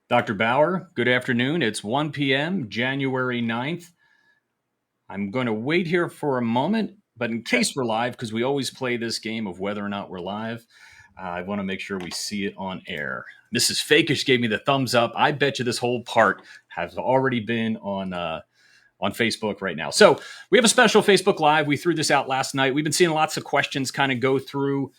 Dr. Bauer, good afternoon. It's 1 p.m., January 9th. I'm going to wait here for a moment, but in case we're live, because we always play this game of whether or not we're live, I want to make sure we see it on air. Mrs. Fakish gave me the thumbs up. I bet you this whole part has already been on Facebook right now. So we have a special Facebook Live. We threw this out last night. We've been seeing lots of questions kind of go through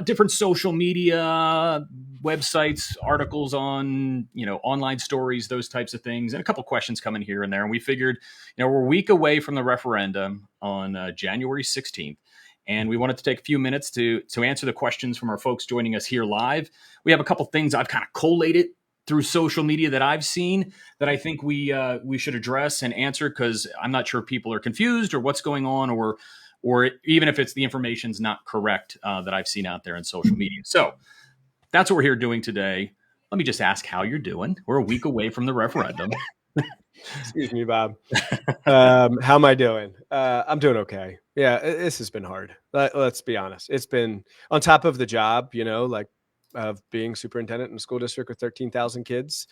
different social media websites, articles on, online stories, those types of things, and a couple questions coming here and there. And we figured, we're a week away from the referendum on January 16th. And we wanted to take a few minutes to answer the questions from our folks joining us here live. We have a couple things I've kind of collated through social media that I've seen that I think we should address and answer, because I'm not sure people are confused or what's going on, or even if it's the information's not correct that I've seen out there in social media. So that's what we're here doing today. Let me just ask how you're doing. We're a week away from the referendum. Excuse me, Bob. How am I doing? I'm doing okay. Yeah, this has been hard. Let's be honest. It's been on top of the job, of being superintendent in a school district with 13,000 kids.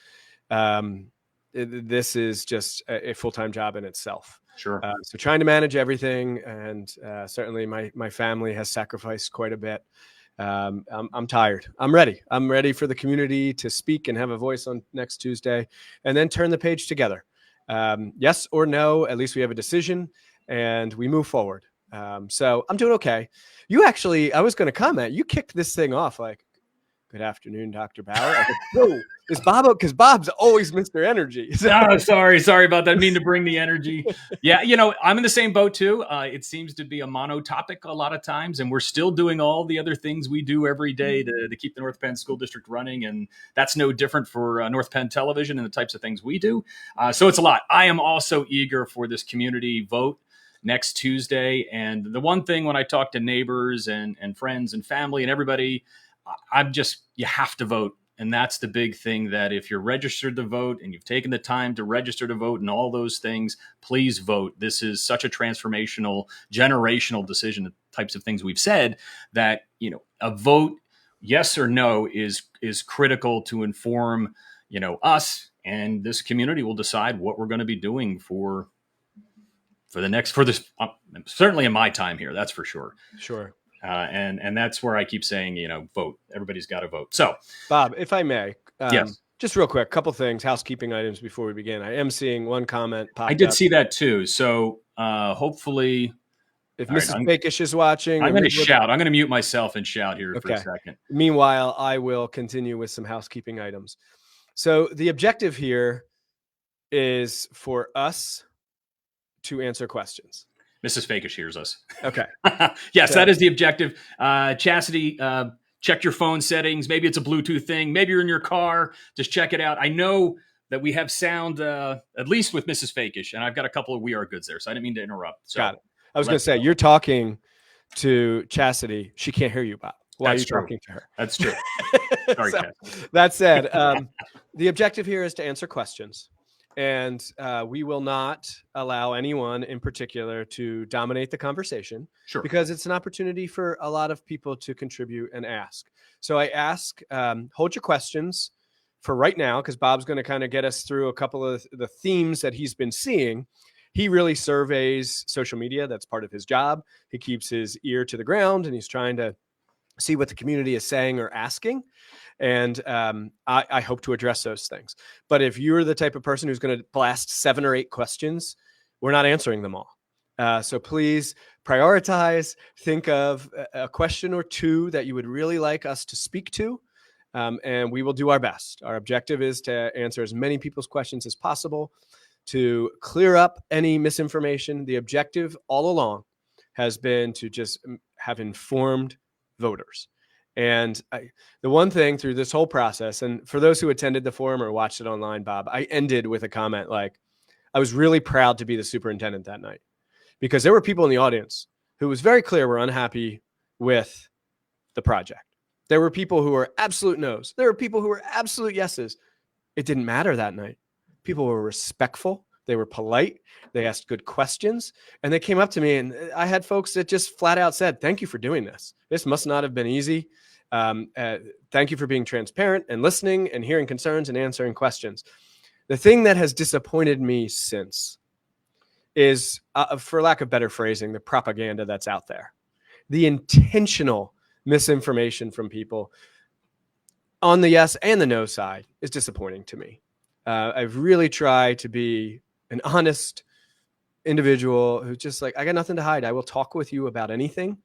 This is just a full-time job in itself. Sure. So trying to manage everything, and certainly my family has sacrificed quite a bit. I'm tired. I'm ready. I'm ready for the community to speak and have a voice on next Tuesday, and then turn the page together. Yes or no, at least we have a decision and we move forward. So I'm doing okay. I was going to comment, you kicked this thing off like, "Good afternoon, Dr. Bauer." No, is Bob up? Because Bob's always Mr. Energy. Oh, sorry about that. I mean to bring the energy. Yeah, I'm in the same boat too. It seems to be a monotopic a lot of times, and we're still doing all the other things we do every day to keep the North Penn School District running, and that's no different for North Penn Television and the types of things we do. So it's a lot. I am also eager for this community vote next Tuesday, and the one thing when I talk to neighbors and friends and family and everybody, you have to vote. And that's the big thing, that if you're registered to vote and you've taken the time to register to vote and all those things, please vote. This is such a transformational, generational decision, the types of things we've said, that, a vote, yes or no, is critical to inform, us, and this community will decide what we're going to be doing for this, certainly in my time here, that's for sure. Sure. And that's where I keep saying, vote. Everybody's got to vote. So, Bob, if I may, yes, just real quick, couple things, housekeeping items before we begin. I am seeing one comment pop up. I did see that too. So hopefully, if Mrs. Bakish is watching, I'm going to shout. I'm going to mute myself and shout here for a second. Meanwhile, I will continue with some housekeeping items. So the objective here is for us to answer questions. Mrs. Fakish hears us. Okay. Yes, that is the objective. Chastity, check your phone settings. Maybe it's a Bluetooth thing. Maybe you're in your car. Just check it out. I know that we have sound, at least with Mrs. Fakish, and I've got a couple of We Are Goods there, so I didn't mean to interrupt. So got it. I was going to say, you're talking to Chastity. She can't hear you, Bob. Why are you talking to her? That's true. Sorry, so, that said, the objective here is to answer questions. And we will not allow anyone in particular to dominate the conversation. Sure. Because it's an opportunity for a lot of people to contribute and ask. So I ask, hold your questions for right now, because Bob's going to kind of get us through a couple of the themes that he's been seeing. He really surveys social media. That's part of his job. He keeps his ear to the ground, and he's trying to see what the community is saying or asking. And I hope to address those things. But if you're the type of person who's going to blast 7 or 8 questions, we're not answering them all. So please prioritize. Think of a question or two that you would really like us to speak to, and we will do our best. Our objective is to answer as many people's questions as possible, to clear up any misinformation. The objective all along has been to just have informed voters. And the one thing through this whole process, and for those who attended the forum or watched it online, Bob, I ended with a comment like, I was really proud to be the superintendent that night, because there were people in the audience who was very clear were unhappy with the project. There were people who were absolute no's. There were people who were absolute yeses. It didn't matter that night. People were respectful. They were polite. They asked good questions, and they came up to me, and I had folks that just flat out said, "Thank you for doing this. This must not have been easy. Thank you for being transparent and listening and hearing concerns and answering questions. The thing that has disappointed me since is, for lack of better phrasing, the propaganda that's out there. The intentional misinformation from people on the yes and the no side is disappointing to me. I've really tried to be an honest individual who's just like, I got nothing to hide. I will talk with you about anything.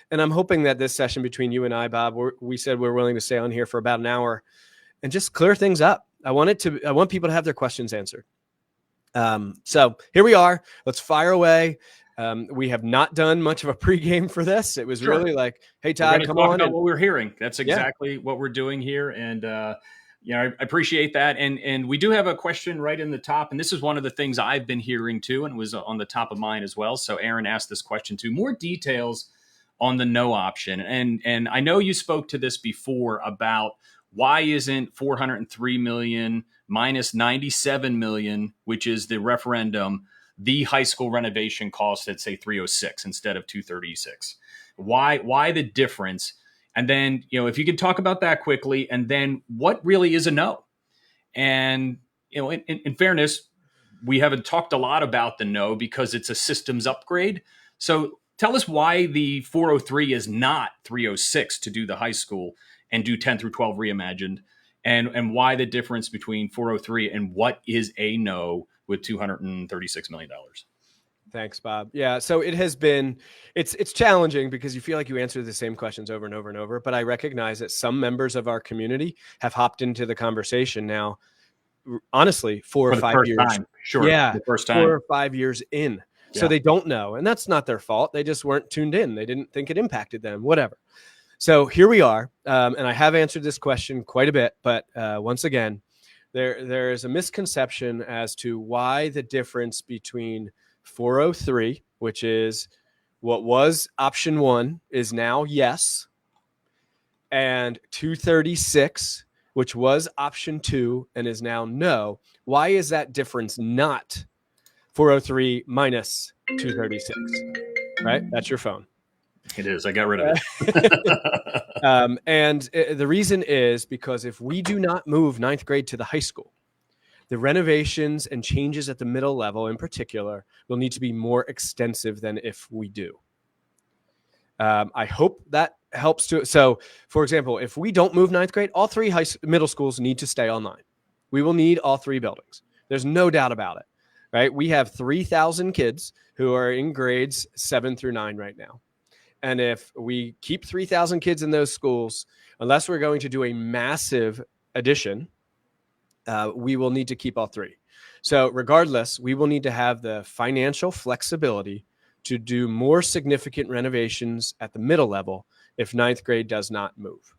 And I'm hoping that this session between you and I, Bob, we said we're willing to stay on here for about an hour and just clear things up. I want people to have their questions answered. So here we are. Let's fire away. We have not done much of a pregame for this. It was really like, hey, Todd, come on. About what we're hearing. That's exactly what we're doing here. And, I appreciate that. And we do have a question right in the top. And this is one of the things I've been hearing too, and was on the top of mine as well. So Aaron asked this question too. More details on the no option. And I know you spoke to this before about why isn't 403 million minus 97 million, which is the referendum, the high school renovation cost at say 306 instead of 236. Why the difference? And then, if you can talk about that quickly, and then what really is a no? And, in fairness, we haven't talked a lot about the no because it's a systems upgrade. So tell us why the 403 is not 306 to do the high school and do 10 through 12 reimagined, and why the difference between 403 and what is a no with $236 million. Thanks, Bob. Yeah. So it has been, it's challenging because you feel like you answer the same questions over and over and over, but I recognize that some members of our community have hopped into the conversation now, honestly, 4 or 5 years. Sure. Yeah. The first time. 4 or 5 years in. So they don't know. And that's not their fault. They just weren't tuned in. They didn't think it impacted them, whatever. So here we are. And I have answered this question quite a bit, but once again, there is a misconception as to why the difference between 403, which is what was option 1, is now yes, and 236, which was option 2 and is now no. Why is that difference not 403 minus 236? Right? That's your phone. It is. I got rid of it. And the reason is because if we do not move 9th grade to the high school, the renovations and changes at the middle level in particular will need to be more extensive than if we do. I hope that helps to. So, for example, if we don't move 9th grade, all 3 middle schools need to stay online. We will need all 3 buildings. There's no doubt about it, right? We have 3,000 kids who are in grades 7 through 9 right now. And if we keep 3,000 kids in those schools, unless we're going to do a massive addition, we will need to keep all 3. So regardless, we will need to have the financial flexibility to do more significant renovations at the middle level if 9th grade does not move.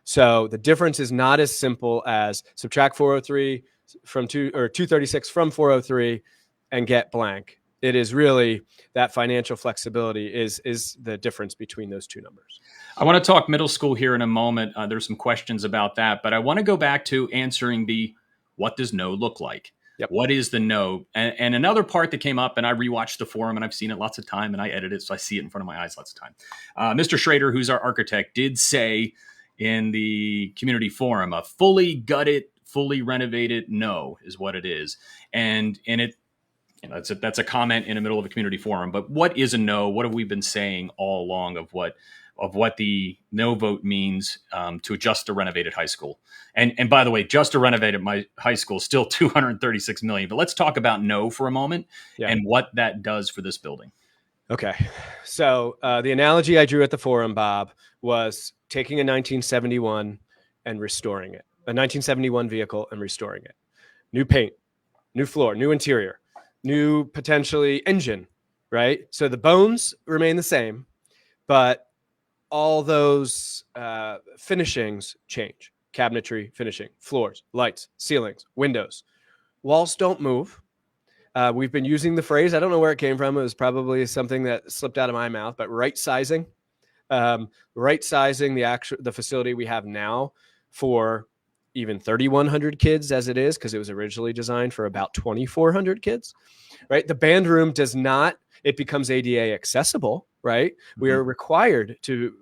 So the difference is not as simple as subtract 403 from 236 from 403 and get blank. It is really that financial flexibility is the difference between those two numbers. I want to talk middle school here in a moment. There's some questions about that, but I want to go back to answering what does no look like? Yep. What is the no? And another part that came up, and I rewatched the forum, and I've seen it lots of time, and I edit it, so I see it in front of my eyes lots of time. Mr. Schrader, who's our architect, did say in the community forum, a fully gutted, fully renovated no is what it is. And it, that's a comment in the middle of a community forum. But what is a no? What have we been saying all along of what the no vote means to adjust a renovated high school? And by the way, just a renovated my high school is still $236 million. But let's talk about no for a moment and what that does for this building. Okay. So the analogy I drew at the forum, Bob, was taking a 1971 and restoring it, a 1971 vehicle and restoring it. New paint, new floor, new interior, new potentially engine, right? So the bones remain the same, but all those finishings change. Cabinetry, finishing, floors, lights, ceilings, windows. Walls don't move. We've been using the phrase, I don't know where it came from. It was probably something that slipped out of my mouth, but right sizing the facility we have now for even 3,100 kids as it is, because it was originally designed for about 2,400 kids, right? The band room does not, it becomes ADA accessible, right? Mm-hmm. We are required to,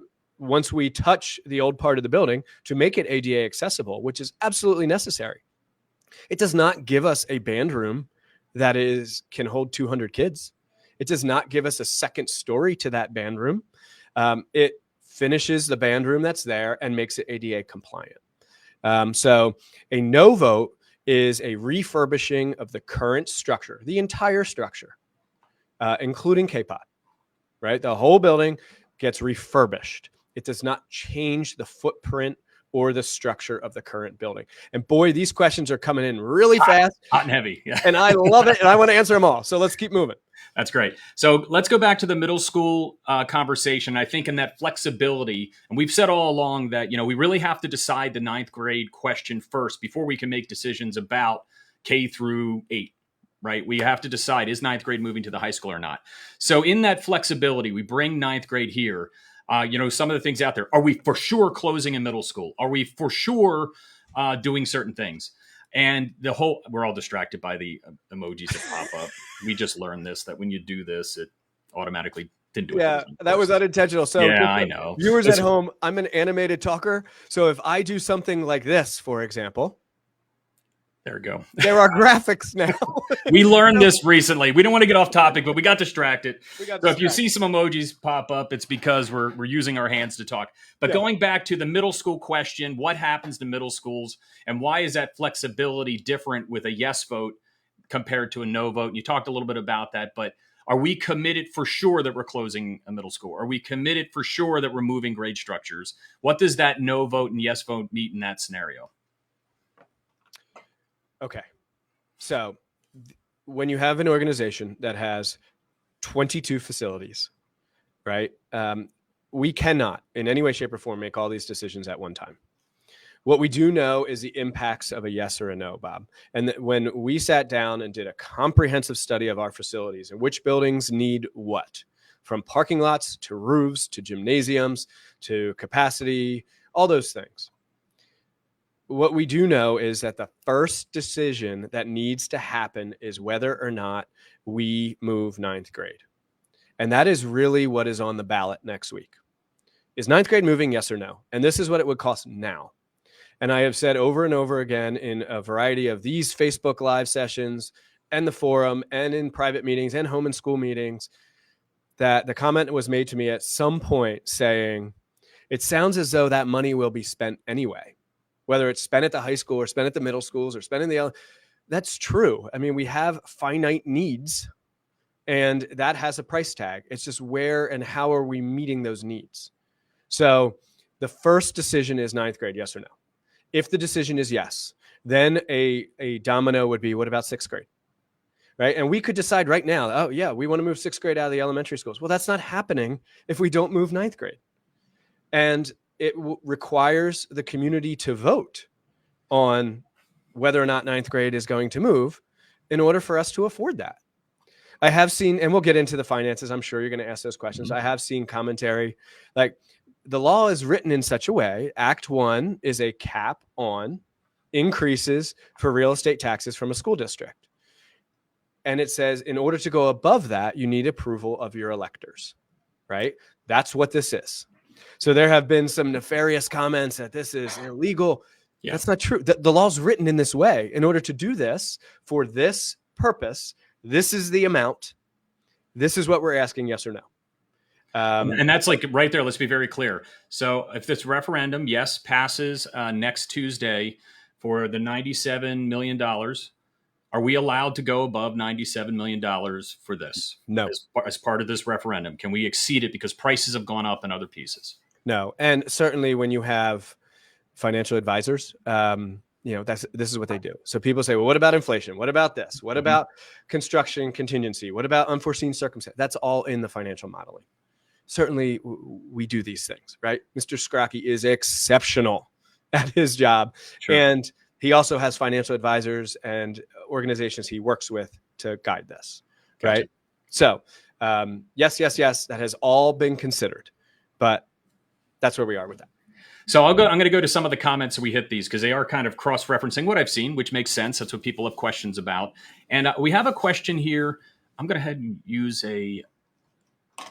once we touch the old part of the building to make it ADA accessible, which is absolutely necessary. It does not give us a band room that can hold 200 kids. It does not give us a second story to that band room. It finishes the band room that's there and makes it ADA compliant. So a no vote is a refurbishing of the current structure, the entire structure, including K-Pod, right? The whole building gets refurbished. It does not change the footprint or the structure of the current building. And boy, these questions are coming in really fast. Hot and heavy. Yeah. And I love it. And I want to answer them all. So let's keep moving. That's great. So let's go back to the middle school conversation. I think in that flexibility, and we've said all along that, we really have to decide the ninth grade question first before we can make decisions about K through 8, right? We have to decide, is ninth grade moving to the high school or not? So in that flexibility, we bring ninth grade here. Some of the things out there. Are we for sure closing in middle school? Are we for sure doing certain things? And we're all distracted by the emojis that pop up. We just learned that when you do this, it automatically didn't do it. Yeah, that was unintentional. So yeah, I know. Viewers at home, I'm an animated talker. So if I do something like this, for example, there we go. There are graphics now. We learned this recently. We don't want to get off topic, but we got distracted. So if you see some emojis pop up, it's because we're using our hands to talk. But going back to the middle school question, what happens to middle schools and why is that flexibility different with a yes vote compared to a no vote? And you talked a little bit about that, but are we committed for sure that we're closing a middle school? Are we committed for sure that we're moving grade structures? What does that no vote and yes vote mean in that scenario? Okay. So when you have an organization that has 22 facilities, right? We cannot in any way, shape, or form make all these decisions at one time. What we do know is the impacts of a yes or a no, Bob. And when we sat down and did a comprehensive study of our facilities and which buildings need what, from parking lots to roofs to gymnasiums to capacity, all those things. What we do know is that the first decision that needs to happen is whether or not we move ninth grade. And that is really what is on the ballot next week. Is ninth grade moving, yes or no? And this is what it would cost now. And I have said over and over again in a variety of these Facebook Live sessions and the forum and in private meetings and home and school meetings that the comment was made to me at some point saying, it sounds as though that money will be spent anyway. Whether it's spent at the high school or spent at the middle schools or spent in the, that's true. I mean, we have finite needs and that has a price tag. It's just where and how are we meeting those needs? So the first decision is ninth grade, yes or no. If the decision is yes, then a domino would be, what about sixth grade? Right? And we could decide right now, oh yeah, we want to move sixth grade out of the elementary schools. Well, that's not happening if we don't move ninth grade. And it requires the community to vote on whether or not ninth grade is going to move in order for us to afford that. I have seen, and we'll get into the finances. I'm sure you're going to ask those questions. I have seen commentary like the law is written in such a way. Act 1 is a cap on increases for real estate taxes from a school district. And it says in order to go above that, you need approval of your electors, right? That's what this is. So there have been some nefarious comments that this is illegal. Yeah. That's not true. The law's written in this way. In order to do this for this purpose, this is the amount. This is what we're asking, yes or no. And that's like right there. Let's be very clear. So if this referendum, yes, passes next Tuesday for the $97 million, are we allowed to go above $97 million for this? No. As part of this referendum? Can we exceed it because prices have gone up in other pieces? No. And certainly when you have financial advisors, this is what they do. So people say, well, what about inflation? What about this? What about construction contingency? What about unforeseen circumstances? That's all in the financial modeling. Certainly we do these things, right? Mr. Scrocky is exceptional at his job. Sure. And he also has financial advisors and organizations he works with to guide this, gotcha. Right? So yes, that has all been considered, but that's where we are with that. So I'm going to go to some of the comments so we hit these because they are kind of cross-referencing what I've seen, which makes sense. That's what people have questions about. And we have a question here. I'm going to head and use a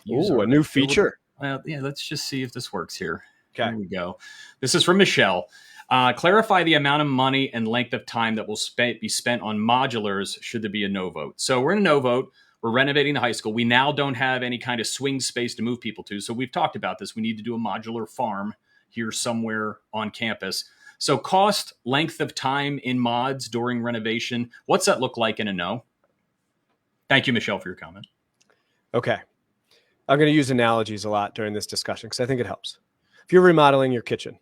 new feature. Yeah, let's just see if this works here. Okay. Here we go. This is from Michelle. Clarify the amount of money and length of time that will be spent on modulars should there be a no vote. So we're in a no vote. We're renovating the high school. We now don't have any kind of swing space to move people to. So we've talked about this. We need to do a modular farm here somewhere on campus. So cost, length of time in mods during renovation, what's that look like in a no? Thank you, Michelle, for your comment. Okay. I'm going to use analogies a lot during this discussion because I think it helps. If you're remodeling your kitchen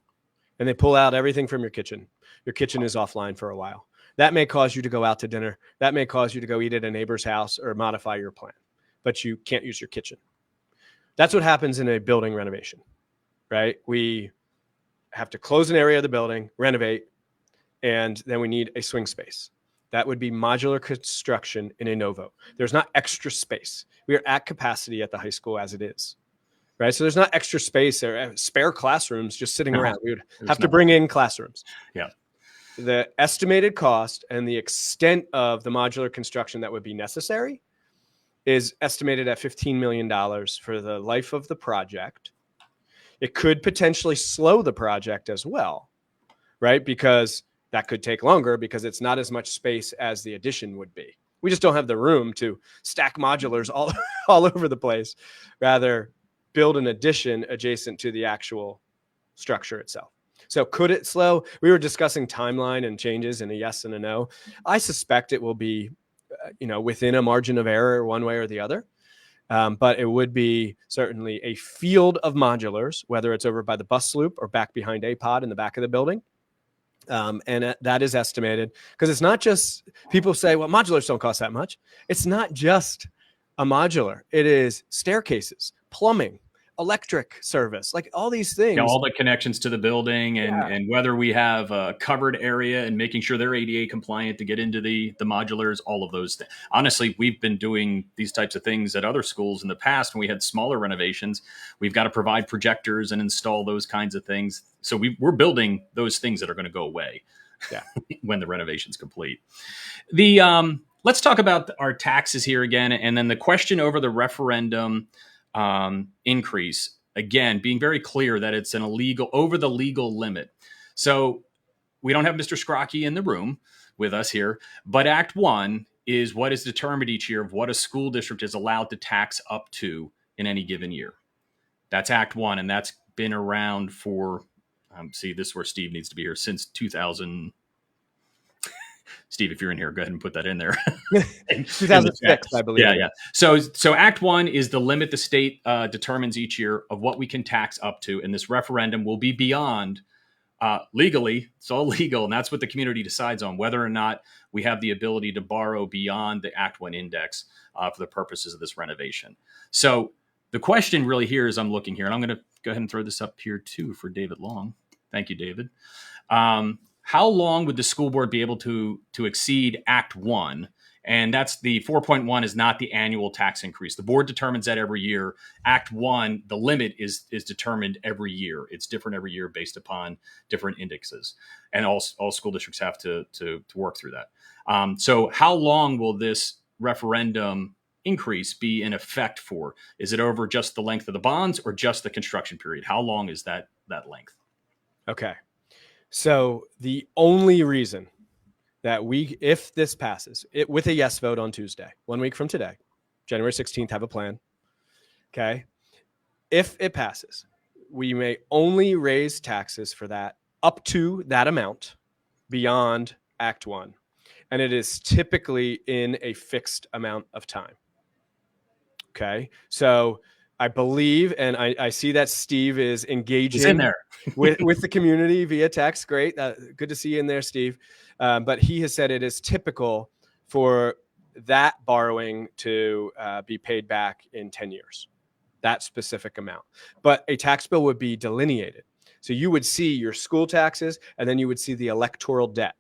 and they pull out everything from your kitchen is offline for a while. That may cause you to go out to dinner. That may cause you to go eat at a neighbor's house or modify your plan, but you can't use your kitchen. That's what happens in a building renovation, right? We have to close an area of the building, renovate, and then we need a swing space. That would be modular construction in a no vote. There's not extra space. We are at capacity at the high school as it is, right? So there's not extra space or spare classrooms just sitting around. We would have to bring in classrooms. Yeah. The estimated cost and the extent of the modular construction that would be necessary is estimated at $15 million for the life of the project. It could potentially slow the project as well, right? Because that could take longer because it's not as much space as the addition would be. We just don't have the room to stack modulars all over the place. Rather, build an addition adjacent to the actual structure itself. So could it slow? We were discussing timeline and changes and a yes and a no. I suspect it will be, within a margin of error one way or the other. But it would be certainly a field of modulars, whether it's over by the bus loop or back behind APOD in the back of the building. And that is estimated because it's not just people say, well, modulars don't cost that much. It's not just a modular. It is staircases, plumbing, electric service, like all these things. Yeah, all the connections to the building and whether we have a covered area and making sure they're ADA compliant to get into the modulars, all of those things. Honestly, we've been doing these types of things at other schools in the past when we had smaller renovations. We've got to provide projectors and install those kinds of things. So we're building those things that are going to go away when the renovation's complete. Let's talk about our taxes here again. And then the question over the referendum increase, again, being very clear that it's over the legal limit. So we don't have Mr. Scrocky in the room with us here, but Act 1 is what is determined each year of what a school district is allowed to tax up to in any given year. That's Act 1, and that's been around for, this is where Steve needs to be here, since 2000. Steve, if you're in here, go ahead and put that in there. 2006, I believe. Yeah. So Act 1 is the limit the state determines each year of what we can tax up to. And this referendum will be beyond legally. It's all legal. And that's what the community decides on, whether or not we have the ability to borrow beyond the Act 1 index for the purposes of this renovation. So the question really here is, I'm looking here, and I'm going to go ahead and throw this up here too for David Long. Thank you, David. How long would the school board be able to exceed Act 1? And that's the 4.1 is not the annual tax increase. The board determines that every year. Act 1, the limit is determined every year. It's different every year based upon different indexes. And all school districts have to work through that. So how long will this referendum increase be in effect for? Is it over just the length of the bonds or just the construction period? How long is that length? Okay. So the only reason that if this passes, with a yes vote on Tuesday, 1 week from today, January 16th, have a plan. Okay. If it passes, we may only raise taxes for that up to that amount beyond Act 1. And it is typically in a fixed amount of time. Okay. So I believe, and I see that Steve is engaging in there with the community via text. Great. Good to see you in there, Steve. But he has said it is typical for that borrowing to be paid back in 10 years, that specific amount. But a tax bill would be delineated. So you would see your school taxes, and then you would see the electoral debt.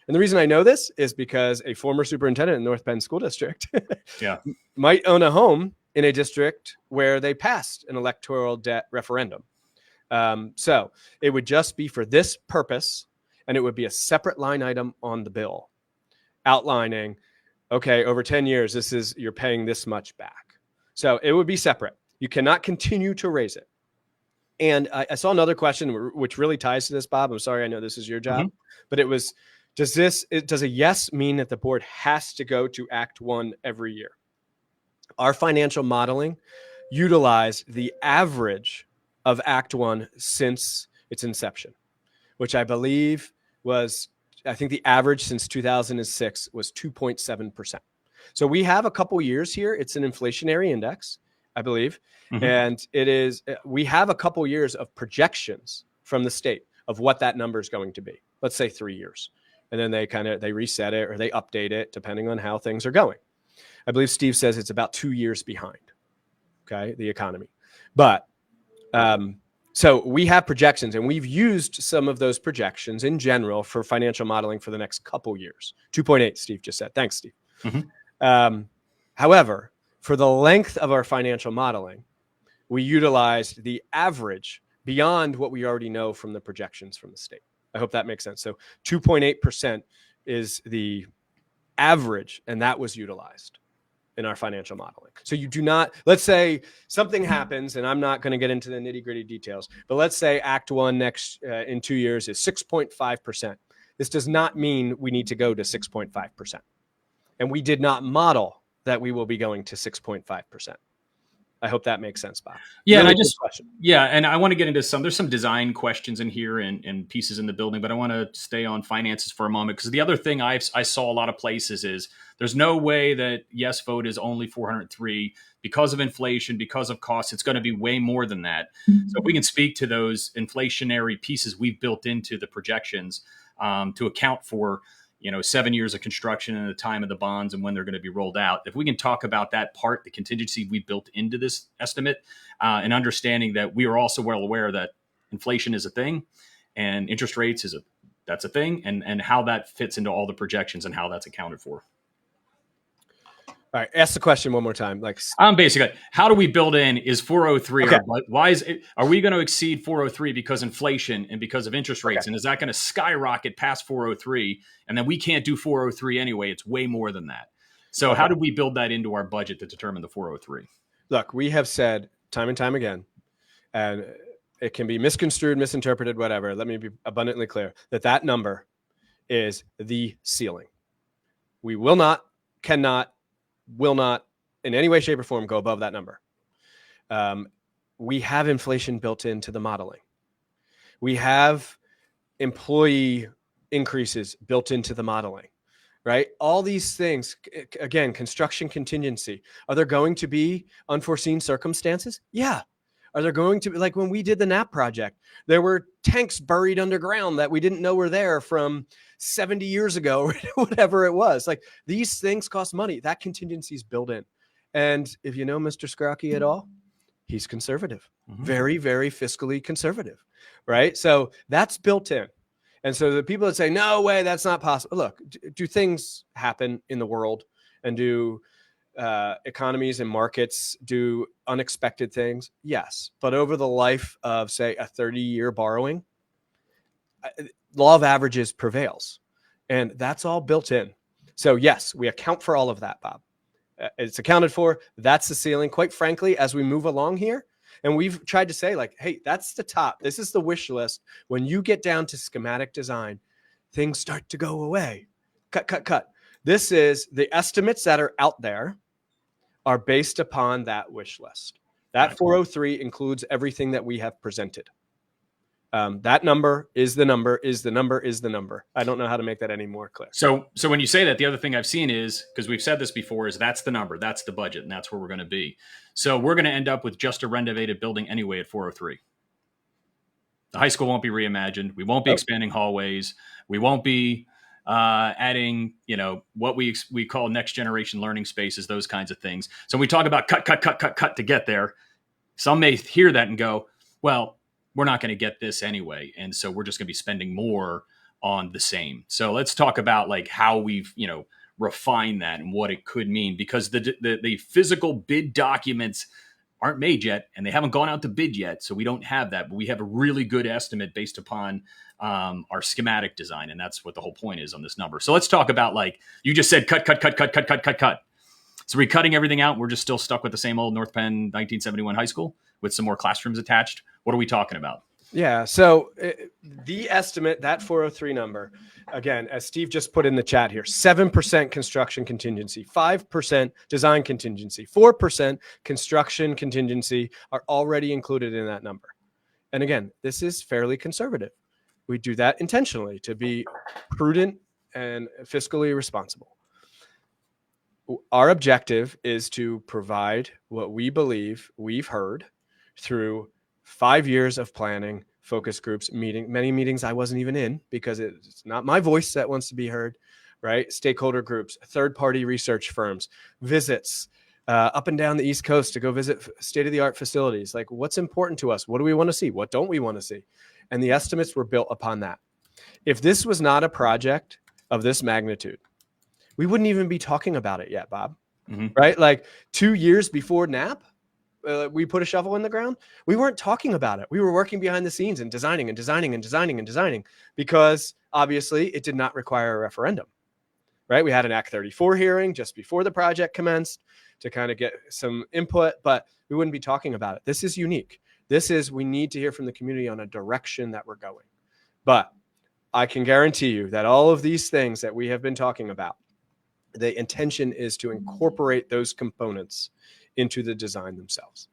And the reason I know this is because a former superintendent in North Penn School District might own a home in a district where they passed an electoral debt referendum. So it would just be for this purpose, and it would be a separate line item on the bill outlining, okay, over 10 years, you're paying this much back. So it would be separate. You cannot continue to raise it. And I saw another question which really ties to this, Bob. I'm sorry, I know this is your job, but it was, does a yes mean that the board has to go to Act 1 every year? Our financial modeling utilized the average of Act 1 since its inception, which I believe was, I think the average since 2006 was 2.7%. So we have a couple years here. It's an inflationary index, I believe. And we have a couple years of projections from the state of what that number is going to be. Let's say 3 years. And then they reset it or they update it depending on how things are going. I believe Steve says it's about 2 years behind, okay, the economy. But so we have projections, and we've used some of those projections in general for financial modeling for the next couple years. 2.8, Steve just said. Thanks, Steve. However, for the length of our financial modeling, we utilized the average beyond what we already know from the projections from the state. I hope that makes sense. So 2.8% is the average, and that was utilized in our financial modeling. So you do not, let's say something happens, and I'm not going to get into the nitty gritty details, but let's say Act 1 in 2 years is 6.5%. This does not mean we need to go to 6.5%. And we did not model that we will be going to 6.5%. I hope that makes sense, Bob. Yeah, really and I want to get into there's some design questions in here and pieces in the building, but I want to stay on finances for a moment, because the other thing I saw a lot of places is there's no way that yes vote is only 403 because of inflation, because of costs. It's going to be way more than that. So if we can speak to those inflationary pieces we've built into the projections to account for 7 years of construction and the time of the bonds and when they're going to be rolled out. If we can talk about that part, the contingency we built into this estimate, and understanding that we are also well aware that inflation is a thing and interest rates that's a thing, and how that fits into all the projections and how that's accounted for. All right, ask the question one more time. Basically, how do we build in, is 403? Okay. Why are we going to exceed 403 because inflation and because of interest rates? Okay. And is that going to skyrocket past 403? And then we can't do 403 anyway. It's way more than that. So how do we build that into our budget to determine the 403? Look, we have said time and time again, and it can be misconstrued, misinterpreted, whatever. Let me be abundantly clear that number is the ceiling. We will not, cannot, will not in any way, shape, or form go above that number. We have inflation built into the modeling. We have employee increases built into the modeling, right? All these things, again, construction contingency. Are there going to be unforeseen circumstances? Yeah. Are there going to be, like when we did the NAP project, there were tanks buried underground that we didn't know were there from 70 years ago or whatever it was. Like, these things cost money. That contingency is built in. And if you know Mr. Scrocky at all, he's conservative, very, very fiscally conservative, right? So that's built in. And so the people that say, no way, that's not possible. Look, do things happen in the world, and do economies and markets do unexpected things? Yes. But over the life of, say, a 30-year borrowing, law of averages prevails. And that's all built in. So yes, we account for all of that, Bob. It's accounted for. That's the ceiling. Quite frankly, as we move along here, and we've tried to say, like, hey, that's the top. This is the wish list. When you get down to schematic design, things start to go away. Cut. This is the estimates that are out there are based upon that wish list. That 403 includes everything that we have presented. That number is the number, is the number, is the number. I don't know how to make that any more clear. So when you say that, the other thing I've seen is, because we've said this before, is that's the number, that's the budget, and that's where we're going to be. So we're going to end up with just a renovated building anyway at 403. The high school won't be reimagined. We won't be expanding hallways. We won't be adding, what we call next generation learning spaces, those kinds of things. So we talk about cut to get there. Some may hear that and go, well, we're not going to get this anyway. And so we're just going to be spending more on the same. So let's talk about like how we've, refined that and what it could mean, because the physical bid documents aren't made yet, and they haven't gone out to bid yet. So we don't have that, but we have a really good estimate based upon our schematic design. And that's what the whole point is on this number. So let's talk about, like you just said, cut. So we're cutting everything out. We're just still stuck with the same old North Penn 1971 high school with some more classrooms attached. What are we talking about? Yeah. So the estimate, that 403 number, again, as Steve just put in the chat here, 7% construction contingency, 5% design contingency, 4% construction contingency are already included in that number. And again, this is fairly conservative. We do that intentionally to be prudent and fiscally responsible. Our objective is to provide what we believe we've heard through 5 years of planning, focus groups, many meetings I wasn't even in because it's not my voice that wants to be heard, right? Stakeholder groups, third-party research firms, visits up and down the East Coast to go visit state-of-the-art facilities. Like, what's important to us? What do we want to see? What don't we want to see? And the estimates were built upon that. If this was not a project of this magnitude, we wouldn't even be talking about it yet, Bob, right? Like 2 years before NAP, we put a shovel in the ground. We weren't talking about it. We were working behind the scenes and designing because obviously it did not require a referendum, right? We had an Act 34 hearing just before the project commenced to kind of get some input, but we wouldn't be talking about it. This is unique. We need to hear from the community on a direction that we're going. But I can guarantee you that all of these things that we have been talking about, the intention is to incorporate those components into the design themselves.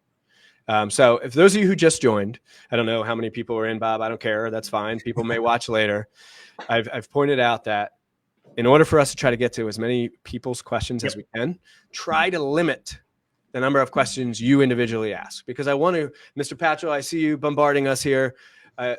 So if those of you who just joined, I don't know how many people are in, Bob. I don't care. That's fine. People may watch later. I've pointed out that in order for us to try to get to as many people's questions as we can, try to limit the number of questions you individually ask. Because I want to, Mr. Patchell, I see you bombarding us here. I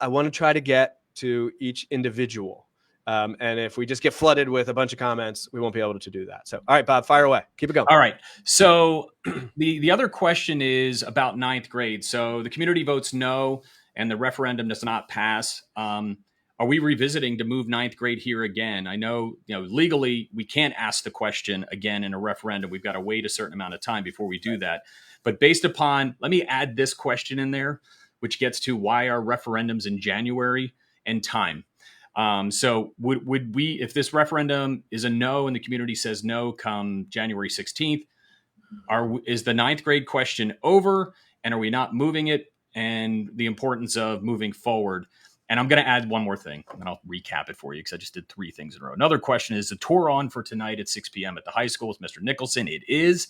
want to try to get to each individual. And if we just get flooded with a bunch of comments, we won't be able to do that. So, all right, Bob, fire away. Keep it going. All right. So the other question is about ninth grade. So the community votes no, and the referendum does not pass. Are we revisiting to move ninth grade here again? I know, legally we can't ask the question again in a referendum. We've got to wait a certain amount of time before we do that. But based upon, let me add this question in there, which gets to why are referendums in January and time. So would we, if this referendum is a no and the community says no come January 16th, is the ninth grade question over, and are we not moving it, and the importance of moving forward? And I'm going to add one more thing, and I'll recap it for you because I just did 3 things in a row. Another question is the tour on for tonight at 6 p.m. at the high school with Mr. Nicholson. It is,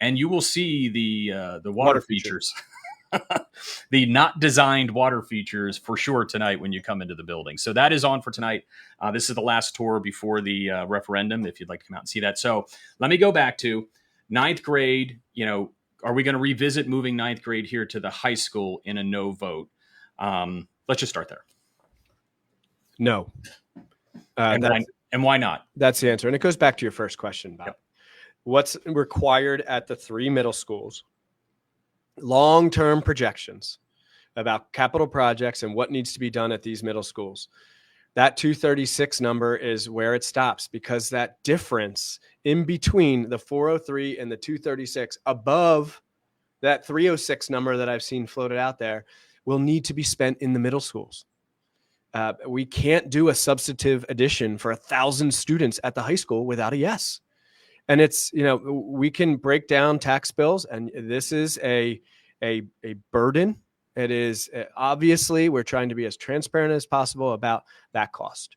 and you will see the water features. The not designed water features for sure tonight when you come into the building. So that is on for tonight. This is the last tour before the referendum, if you'd like to come out and see that. So let me go back to ninth grade. Are we going to revisit moving ninth grade here to the high school in a no vote? Let's just start there. No. And why not? That's the answer. And it goes back to your first question, Bob. Yep. What's required at the 3 middle schools? Long-term projections about capital projects and what needs to be done at these middle schools. That 236 number is where it stops, because that difference in between the 403 and the 236 above that 306 number that I've seen floated out there will need to be spent in the middle schools. We can't do a substantive addition for 1,000 students at the high school without a yes. And it's, we can break down tax bills, and this is a burden. It is obviously we're trying to be as transparent as possible about that cost.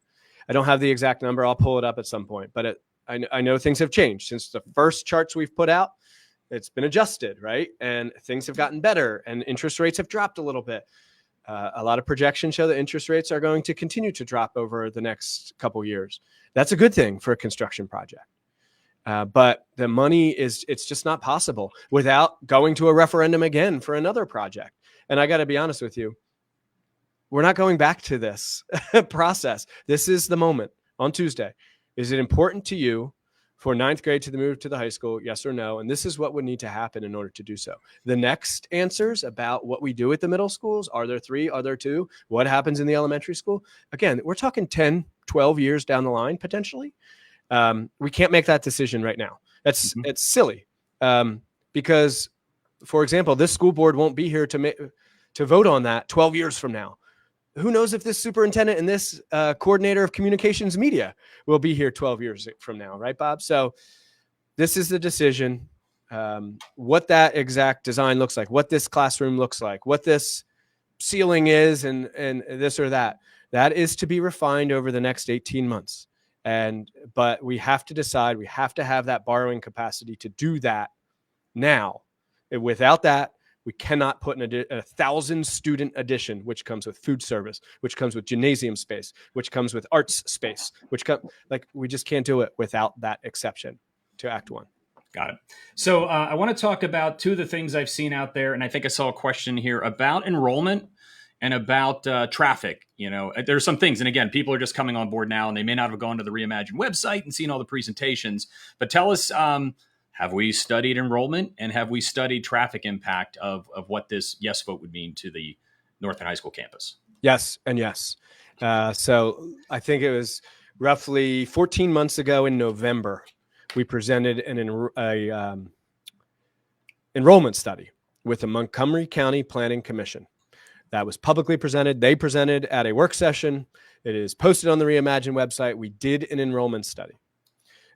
I don't have the exact number. I'll pull it up at some point, but I know things have changed since the first charts we've put out. It's been adjusted, right? And things have gotten better, and interest rates have dropped a little bit. A lot of projections show that interest rates are going to continue to drop over the next couple years. That's a good thing for a construction project. But the money it's just not possible without going to a referendum again for another project. And I got to be honest with you, we're not going back to this process. This is the moment on Tuesday. Is it important to you for ninth grade to move to the high school? Yes or no? And this is what would need to happen in order to do so. The next answers about what we do at the middle schools, are there 3? Are there 2? What happens in the elementary school? Again, we're talking 10, 12 years down the line, potentially. We can't make that decision right now. It's silly. Because, for example, this school board won't be here to vote on that 12 years from now. Who knows if this superintendent and this coordinator of communications media will be here 12 years from now, right, Bob? So this is the decision. What that exact design looks like, what this classroom looks like, what this ceiling is, and this or that. That is to be refined over the next 18 months. But we have to decide, we have to have that borrowing capacity to do that now. And without that, we cannot put in a 1,000 student addition, which comes with food service, which comes with gymnasium space, which comes with arts space, we just can't do it without that exception to Act 1. Got it. So I want to talk about two of the things I've seen out there, and I think I saw a question here about enrollment and about traffic. There's some things, and again, people are just coming on board now, and they may not have gone to the Reimagine website and seen all the presentations. But tell us, have we studied enrollment, and have we studied traffic impact of what this yes vote would mean to the North Penn High School campus? Yes, and yes. So I think it was roughly 14 months ago in November, we presented an enrollment study with the Montgomery County Planning Commission. That was publicly presented. They presented at a work session. It is posted on the Reimagine website. We did an enrollment study.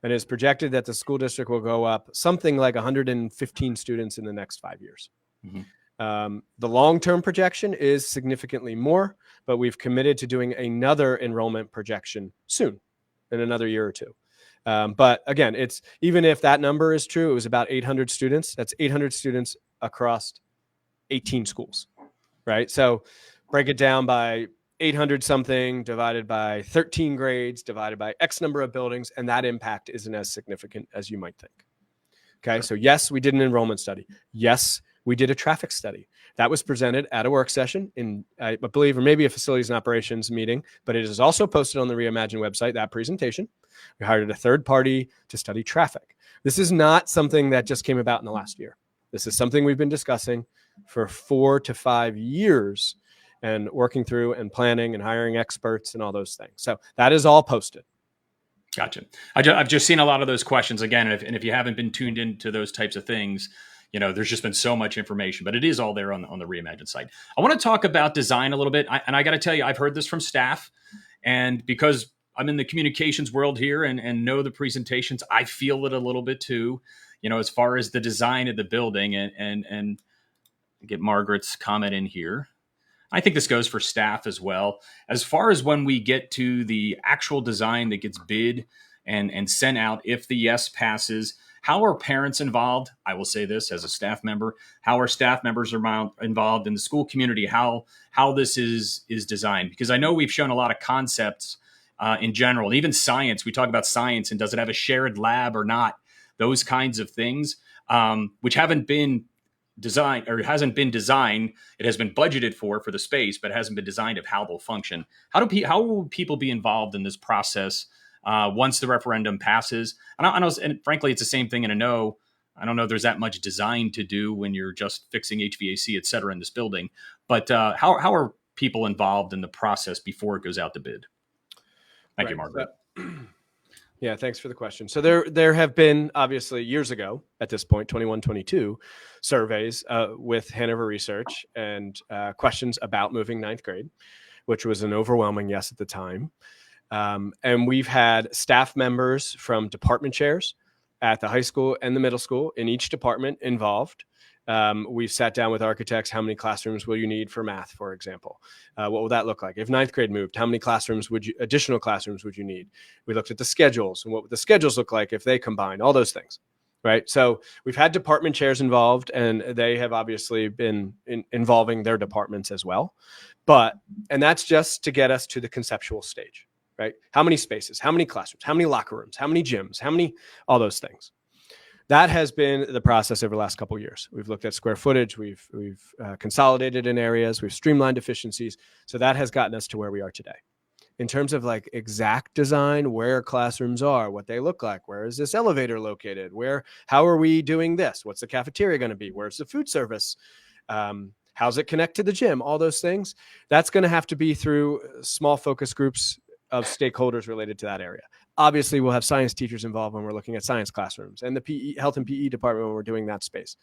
And it is projected that the school district will go up something like 115 students in the next 5 years. Mm-hmm. The long-term projection is significantly more, but we've committed to doing another enrollment projection soon, in another year or two. But again, it's even if that number is true, it was about 800 students. That's 800 students across 18 schools, right? So break it down by 800 something divided by 13 grades divided by X number of buildings, and that impact isn't as significant as you might think. Okay, sure. So yes, we did an enrollment study. Yes, we did a traffic study. That was presented at a work session in, I believe, or maybe a facilities and operations meeting, but it is also posted on the Reimagine website, that presentation. We hired a third party to study traffic. This is not something that just came about in the last year. This is something we've been discussing for 4 to 5 years and working through and planning and hiring experts and all those things. So that is all posted. Gotcha. I've just seen a lot of those questions again. And if you haven't been tuned into those types of things, there's just been so much information, but it is all there on the Reimagine site. I want to talk about design a little bit. And I got to tell you, I've heard this from staff, and because I'm in the communications world here and know the presentations, I feel it a little bit too, as far as the design of the building and get Margaret's comment in here. I think this goes for staff as well. As far as when we get to the actual design that gets bid and sent out, if the yes passes, how are parents involved? I will say this as a staff member. How are staff members involved in the school community? How this is designed? Because I know we've shown a lot of concepts in general, even science. We talk about science and does it have a shared lab or not? Those kinds of things, which haven't been designed or hasn't been designed. It has been budgeted for the space, but it hasn't been designed of how they'll function. How will people be involved in this process once the referendum passes? And frankly, it's the same thing in a no. I don't know if there's that much design to do when you're just fixing HVAC, et cetera, in this building. But how are people involved in the process before it goes out to bid? Thank you, Margaret. Yeah, thanks for the question. So there have been, obviously, years ago, at this point, 21, 22, surveys with Hanover Research and questions about moving ninth grade, which was an overwhelming yes at the time. And we've had staff members from department chairs at the high school and the middle school in each department involved. We've sat down with architects. How many classrooms will you need for math, for example? What will that look like? If ninth grade moved, how many additional classrooms would you need? We looked at the schedules and what would the schedules look like if they combine, all those things, right? So we've had department chairs involved, and they have obviously been involving their departments as well. And that's just to get us to the conceptual stage, right? How many spaces, how many classrooms, how many locker rooms, how many gyms, all those things. That has been the process over the last couple of years. We've looked at square footage. We've consolidated in areas. We've streamlined efficiencies. So that has gotten us to where we are today. In terms of like exact design, where classrooms are, what they look like, where is this elevator located, how are we doing this? What's the cafeteria going to be? Where's the food service? How's it connect to the gym? All those things. That's going to have to be through small focus groups of stakeholders related to that area. Obviously, we'll have science teachers involved when we're looking at science classrooms, and the health and PE department when we're doing that space.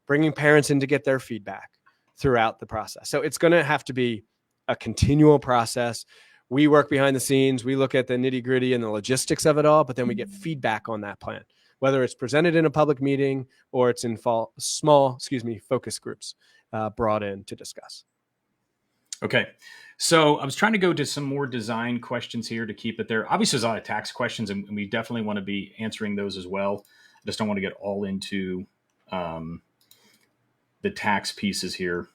Bringing parents in to get their feedback throughout the process. So it's going to have to be a continual process. We work behind the scenes. We look at the nitty gritty and the logistics of it all, but then we get feedback on that plan. whether it's presented in a public meeting or it's in small focus groups brought in to discuss. Okay. So I was trying to go to some more design questions here to keep it there. Obviously, there's a lot of tax questions, and we definitely want to be answering those as well. I just don't want to get all into the tax pieces here.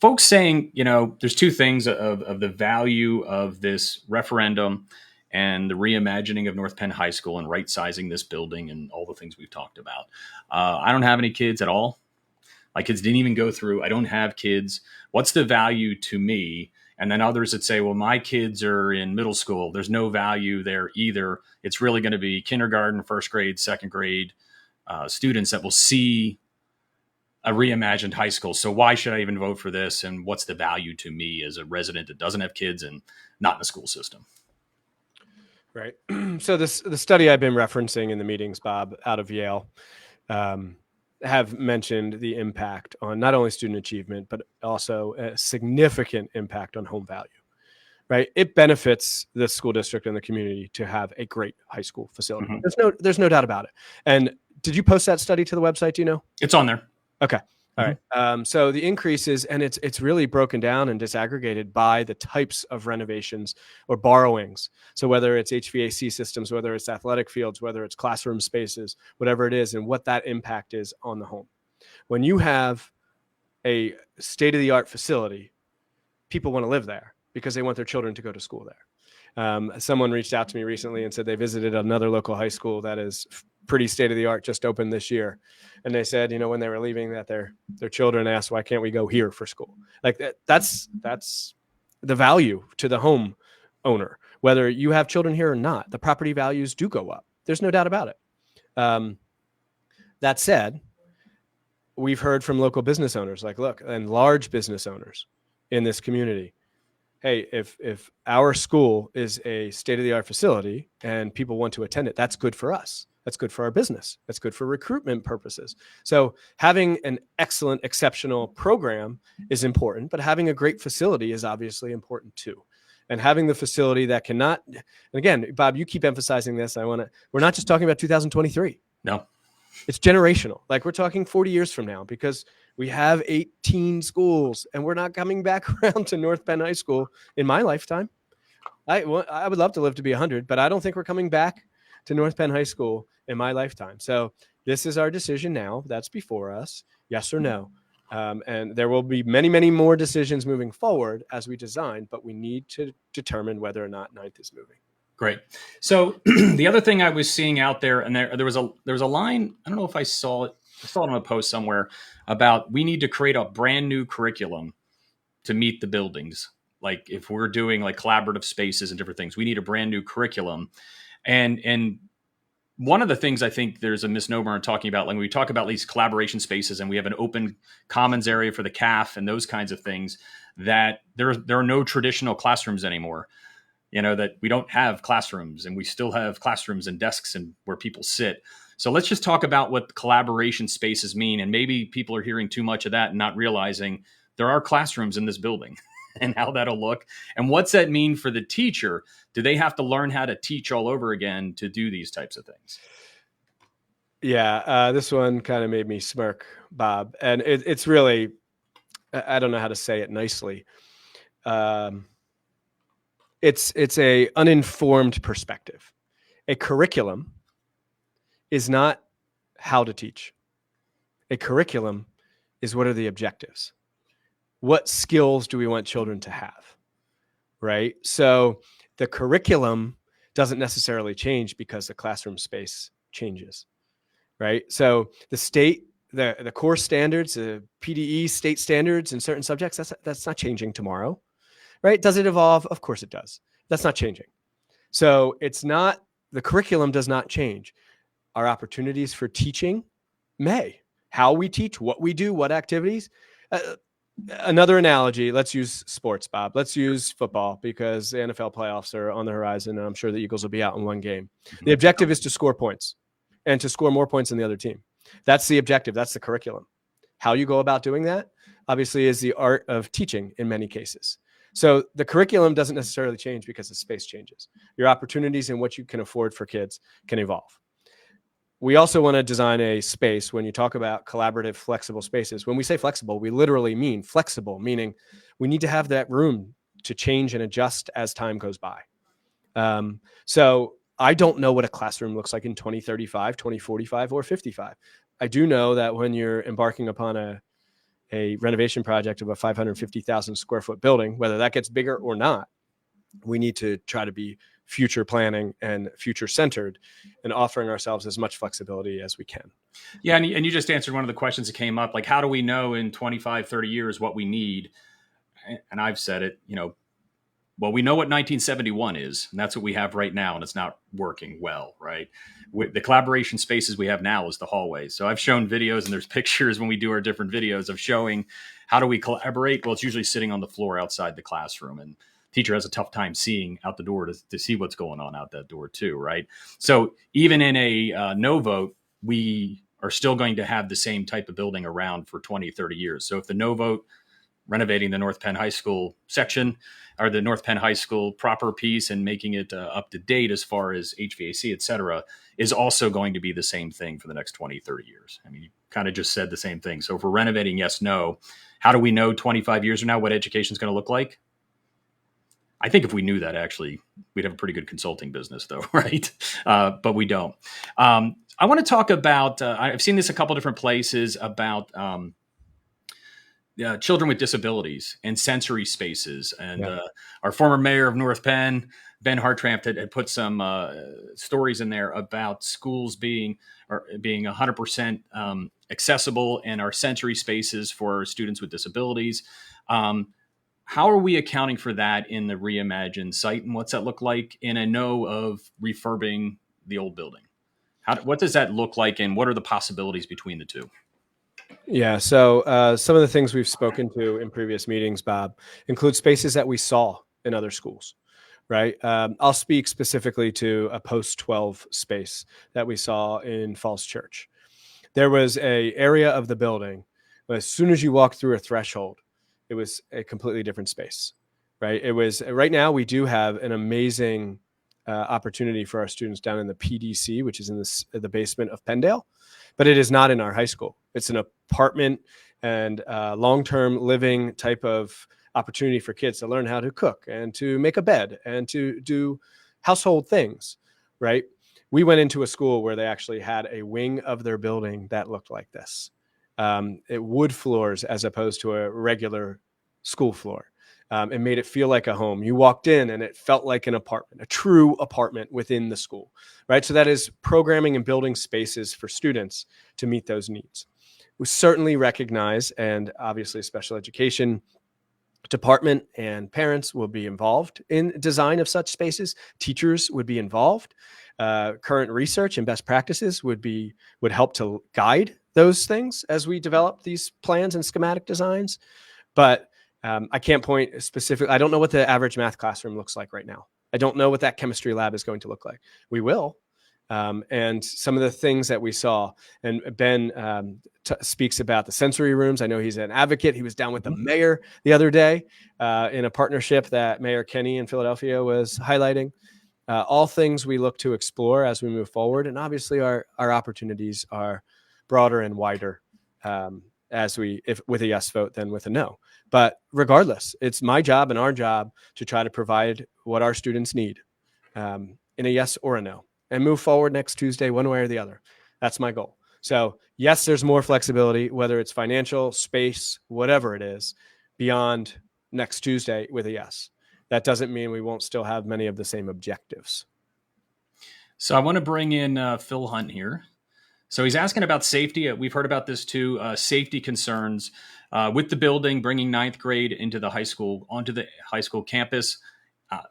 Folks saying, there's two things of the value of this referendum and the reimagining of North Penn High School and right-sizing this building and all the things we've talked about. I don't have any kids at all. My kids didn't even go through. I don't have kids. What's the value to me? And then others that say, well, my kids are in middle school. There's no value there either. It's really going to be kindergarten, first grade, second grade students that will see a reimagined high school. So why should I even vote for this? And what's the value to me as a resident that doesn't have kids and not in a school system? Right. So the study I've been referencing in the meetings, Bob, out of Yale, have mentioned the impact on not only student achievement, but also a significant impact on home value, right? It benefits the school district and the community to have a great high school facility. Mm-hmm. There's no doubt about it. And did you post that study to the website? Do you know? It's on there. Okay. All right. So the increases, and it's really broken down and disaggregated by the types of renovations or borrowings. So whether it's HVAC systems, whether it's athletic fields, whether it's classroom spaces, whatever it is, and what that impact is on the home. When you have a state-of-the-art facility, people want to live there because they want their children to go to school there. Someone reached out to me recently and said they visited another local high school that is pretty state-of-the-art, just opened this year. And they said, when they were leaving, that their children asked, why can't we go here for school? Like that's the value to the home owner, whether you have children here or not. The property values do go up. There's no doubt about it. That said, we've heard from local business owners, and large business owners in this community. Hey, if our school is a state-of-the-art facility and people want to attend it, that's good for us. That's good for our business. That's good for recruitment purposes. So having an excellent, exceptional program is important, but having a great facility is obviously important too. And having the facility that cannot, and again, Bob, you keep emphasizing this. We're not just talking about 2023. No. It's generational. Like we're talking 40 years from now, because we have 18 schools and we're not coming back around to North Penn High School in my lifetime. I would love to live to be 100, but I don't think we're coming back to North Penn High School in my lifetime. So this is our decision now. That's before us. Yes or no. And there will be many, many more decisions moving forward as we design, but we need to determine whether or not Ninth is moving. Great. So the other thing I was seeing out there, and there was a line, I don't know if I saw it on a post somewhere, about we need to create a brand new curriculum to meet the buildings. Like if we're doing like collaborative spaces and different things, we need a brand new curriculum. And one of the things I think there's a misnomer in talking about, like when we talk about these collaboration spaces and we have an open commons area for the CAF and those kinds of things, that there are no traditional classrooms anymore. That we don't have classrooms, and we still have classrooms and desks and where people sit. So let's just talk about what collaboration spaces mean. And maybe people are hearing too much of that and not realizing there are classrooms in this building and how that'll look. And what's that mean for the teacher? Do they have to learn how to teach all over again to do these types of things? Yeah, this one kind of made me smirk, Bob. And it's really, I don't know how to say it nicely. It's a uninformed perspective. A curriculum is not how to teach. A curriculum is what are the objectives? What skills do we want children to have? Right? So the curriculum doesn't necessarily change because the classroom space changes. Right? So the state, the core standards, the PDE state standards in certain subjects, that's not changing tomorrow. Right? Does it evolve? Of course it does. That's not changing. So the curriculum does not change. Our opportunities for teaching may. How we teach, what we do, what activities. Another analogy, let's use sports, Bob. Let's use football because the NFL playoffs are on the horizon, and I'm sure the Eagles will be out in one game. The objective is to score points and to score more points than the other team. That's the objective. That's the curriculum. How you go about doing that, obviously, is the art of teaching in many cases. So the curriculum doesn't necessarily change because the space changes. Your opportunities and what you can afford for kids can evolve. we also want to design a space. When you talk about collaborative, flexible spaces, when we say flexible, we literally mean flexible, meaning we need to have that room to change and adjust as time goes by. So I don't know what a classroom looks like in 2035, 2045, or 55. I do know that when you're embarking upon a renovation project of a 550,000 square foot building, whether that gets bigger or not, we need to try to be future planning and future centered and offering ourselves as much flexibility as we can. Yeah. And you just answered one of the questions that came up, like, how do we know in 25, 30 years what we need? And I've said it, well, we know what 1971 is, and that's what we have right now, and it's not working well, right? The collaboration spaces we have now is the hallway. So I've shown videos, and there's pictures when we do our different videos of showing how do we collaborate. Well, it's usually sitting on the floor outside the classroom, and teacher has a tough time seeing out the door to see what's going on out that door too, right? So even in a no vote, we are still going to have the same type of building around for 20, 30 years. So if the no vote renovating the North Penn High School section or the North Penn High School proper piece and making it up to date as far as HVAC, et cetera, is also going to be the same thing for the next 20, 30 years. I mean, you kind of just said the same thing. So if we're renovating, yes, no, how do we know 25 years from now what education is going to look like? I think if we knew that, actually, we'd have a pretty good consulting business, though, right? But we don't. I want to talk about, I've seen this a couple different places about children with disabilities and sensory spaces. And our former mayor of North Penn, Ben Hartranft, had put some stories in there about schools being 100% accessible and our sensory spaces for students with disabilities. How are we accounting for that in the reimagined site, and what's that look like in a no of refurbing the old building? What does that look like, and what are the possibilities between the two? Yeah. So some of the things we've spoken to in previous meetings, Bob, include spaces that we saw in other schools, right? I'll speak specifically to a post-12 space that we saw in Falls Church. There was a area of the building, but as soon as you walk through a threshold, it was a completely different space, right? It was right now we do have an amazing opportunity for our students down in the PDC, which is in the basement of Penndale, but it is not in our high school. It's an apartment and long-term living type of opportunity for kids to learn how to cook and to make a bed and to do household things, right? We went into a school where they actually had a wing of their building that looked like this. It wood floors as opposed to a regular school floor. It made it feel like a home. You walked in and it felt like an apartment, a true apartment within the school, right? So that is programming and building spaces for students to meet those needs. We certainly recognize, and obviously special education department and parents will be involved in design of such spaces. Teachers would be involved. Current research and best practices would help to guide those things as we develop these plans and schematic designs. But I can't point specifically. I don't know what the average math classroom looks like right now. I don't know what that chemistry lab is going to look like. We will. And some of the things that we saw, and Ben speaks about the sensory rooms. I know he's an advocate. He was down with the mayor the other day in a partnership that Mayor Kenny in Philadelphia was highlighting. All things we look to explore as we move forward. And obviously our opportunities are broader and wider if with a yes vote than with a no. But regardless, it's my job and our job to try to provide what our students need in a yes or a no, and move forward next Tuesday, one way or the other. That's my goal. So yes, there's more flexibility, whether it's financial, space, whatever it is, beyond next Tuesday with a yes. That doesn't mean we won't still have many of the same objectives. So I want to bring in Phil Hunt here. So he's asking about safety. We've heard about this too, safety concerns with the building, bringing ninth grade onto the high school campus.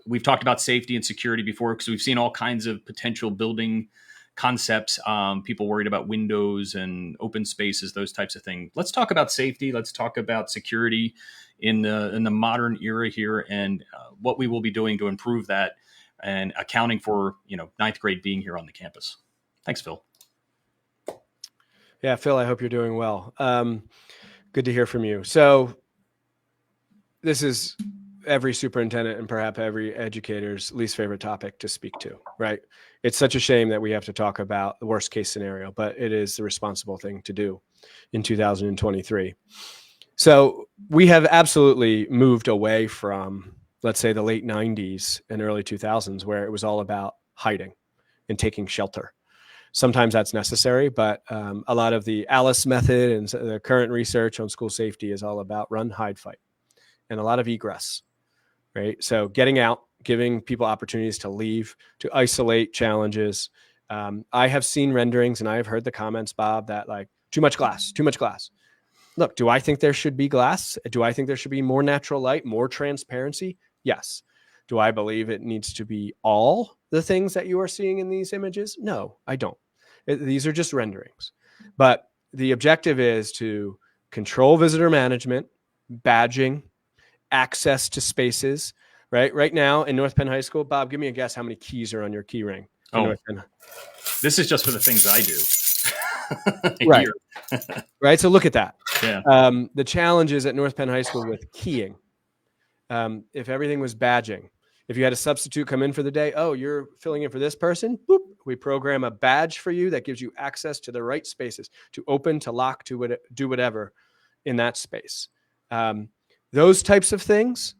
We've talked about safety and security before because we've seen all kinds of potential building concepts, people worried about windows and open spaces, those types of things. Let's talk about safety. Let's talk about security in the modern era here and what we will be doing to improve that and accounting for, ninth grade being here on the campus. Thanks, Phil. Yeah, Phil, I hope you're doing well. Good to hear from you. So this is every superintendent and perhaps every educator's least favorite topic to speak to, right? It's such a shame that we have to talk about the worst case scenario, but it is the responsible thing to do in 2023. So we have absolutely moved away from, let's say, the late 90s and early 2000s, where it was all about hiding and taking shelter. Sometimes that's necessary, but a lot of the Alice method and the current research on school safety is all about run, hide, fight, and a lot of egress, right? So getting out, giving people opportunities to leave, to isolate challenges. I have seen renderings and I have heard the comments, Bob, that like too much glass, too much glass. Look, do I think there should be glass? Do I think there should be more natural light, more transparency? Yes. Do I believe it needs to be all the things that you are seeing in these images? No, I don't. These are just renderings. But the objective is to control visitor management, badging, access to spaces, right? Right now in North Penn High School, Bob, give me a guess how many keys are on your key ring. North Penn. This is just for the things I do. Right. Right. So look at that. Yeah. The challenges at North Penn High School with keying. If everything was badging, if you had a substitute come in for the day, oh, you're filling in for this person, boop, we program a badge for you that gives you access to the right spaces, to open, to lock, to do whatever in that space. Those types of things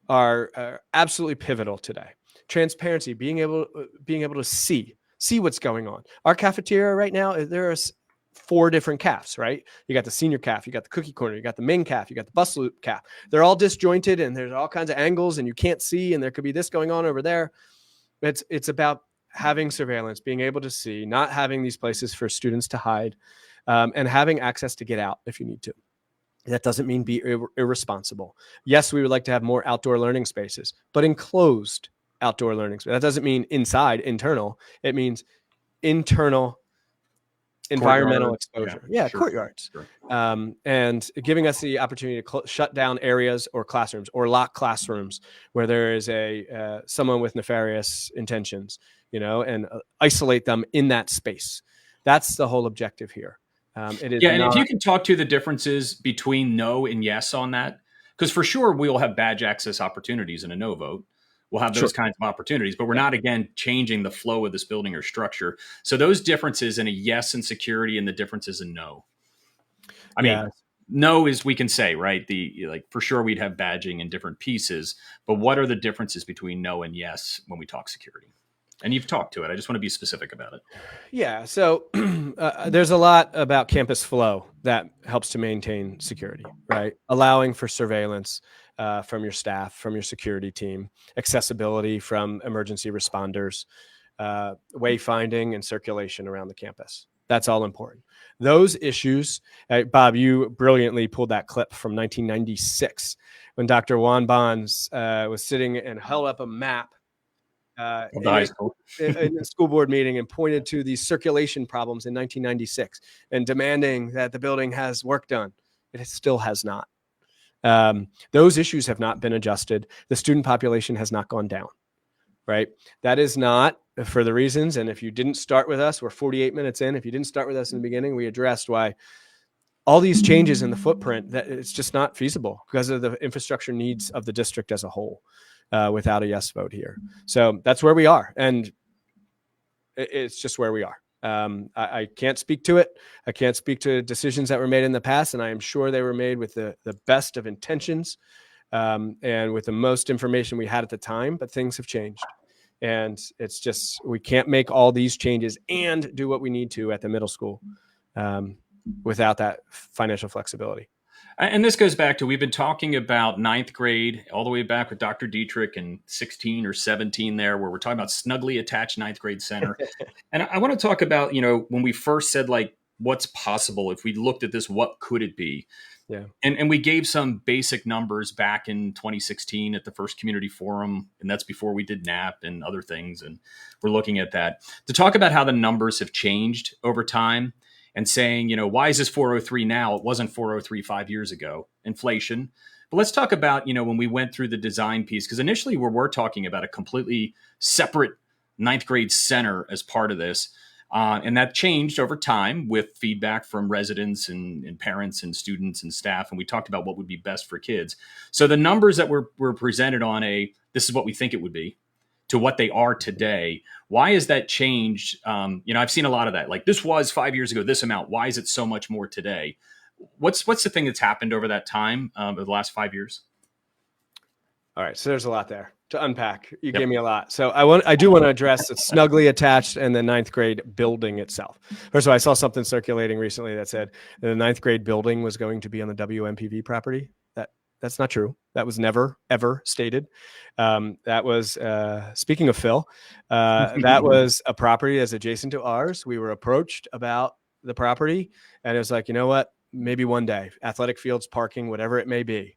are absolutely pivotal today. Transparency, being able to see what's going on. Our cafeteria right now, there are 4 different cafes, right? You got the senior caf, you got the cookie corner, you got the main caf, you got the bus loop caf. They're all disjointed and there's all kinds of angles and you can't see and there could be this going on over there. It's about having surveillance, being able to see, not having these places for students to hide, and having access to get out if you need to. That doesn't mean be irresponsible. Yes, we would like to have more outdoor learning spaces, but enclosed outdoor learning spaces. That doesn't mean inside, internal. It means internal environmental exposure. Yeah, sure. Courtyards. Sure. And giving us the opportunity to shut down areas or classrooms or lock classrooms where there is someone with nefarious intentions, and isolate them in that space. That's the whole objective here. It is and if you can talk to the differences between no and yes on that, because for sure we will have badge access opportunities in a no vote. We'll have those kinds of opportunities, but we're not, again, changing the flow of this building or structure. So those differences in a yes in security and the differences in no. I mean, no is, we can say, right? For sure we'd have badging in different pieces, but what are the differences between no and yes when we talk security? And you've talked to it. I just want to be specific about it. Yeah. So there's a lot about campus flow that helps to maintain security, right? Allowing for surveillance from your staff, from your security team, accessibility from emergency responders, wayfinding and circulation around the campus. That's all important. Those issues, Bob, you brilliantly pulled that clip from 1996 when Dr. Juan Bonds was sitting and held up a map of the high school in the school board meeting and pointed to these circulation problems in 1996 and demanding that the building has work done. It still has not. Those issues have not been adjusted. The student population has not gone down, right? That is not for the reasons. And if you didn't start with us, we're 48 minutes in. If you didn't start with us in the beginning, we addressed why all these changes in the footprint, that it's just not feasible because of the infrastructure needs of the district as a whole. Without a yes vote here. So that's where we are. And it's just where we are. I can't speak to it. I can't speak to decisions that were made in the past. And I am sure they were made with the best of intentions and with the most information we had at the time, but things have changed. And it's just, we can't make all these changes and do what we need to at the middle school without that financial flexibility. And this goes back to, we've been talking about ninth grade all the way back with Dr. Dietrich and 16 or 17 there, where we're talking about snugly attached ninth grade center. And I want to talk about, when we first said, like, what's possible if we looked at this, what could it be? Yeah. And we gave some basic numbers back in 2016 at the first community forum. And that's before we did NAP and other things. And we're looking at that to talk about how the numbers have changed over time. And saying, why is this 403 now? It wasn't 403 5 years ago. Inflation. But let's talk about, when we went through the design piece, because initially we're talking about a completely separate ninth grade center as part of this. And that changed over time with feedback from residents and parents and students and staff. And we talked about what would be best for kids. So the numbers that were presented on this is what we think it would be, to what they are today. Why has that changed? I've seen a lot of that. Like, this was 5 years ago, this amount. Why is it so much more today? What's the thing that's happened over that time, over the last 5 years? All right, so there's a lot there to unpack. You Yep. gave me a lot. So I do want to address the snugly attached and the ninth grade building itself. First of all, I saw something circulating recently that said the ninth grade building was going to be on the WMPV property. That's not true. That was never, ever stated. That was, speaking of Phil, that was a property that's adjacent to ours. We were approached about the property, and it was like, you know what? Maybe one day, athletic fields, parking, whatever it may be.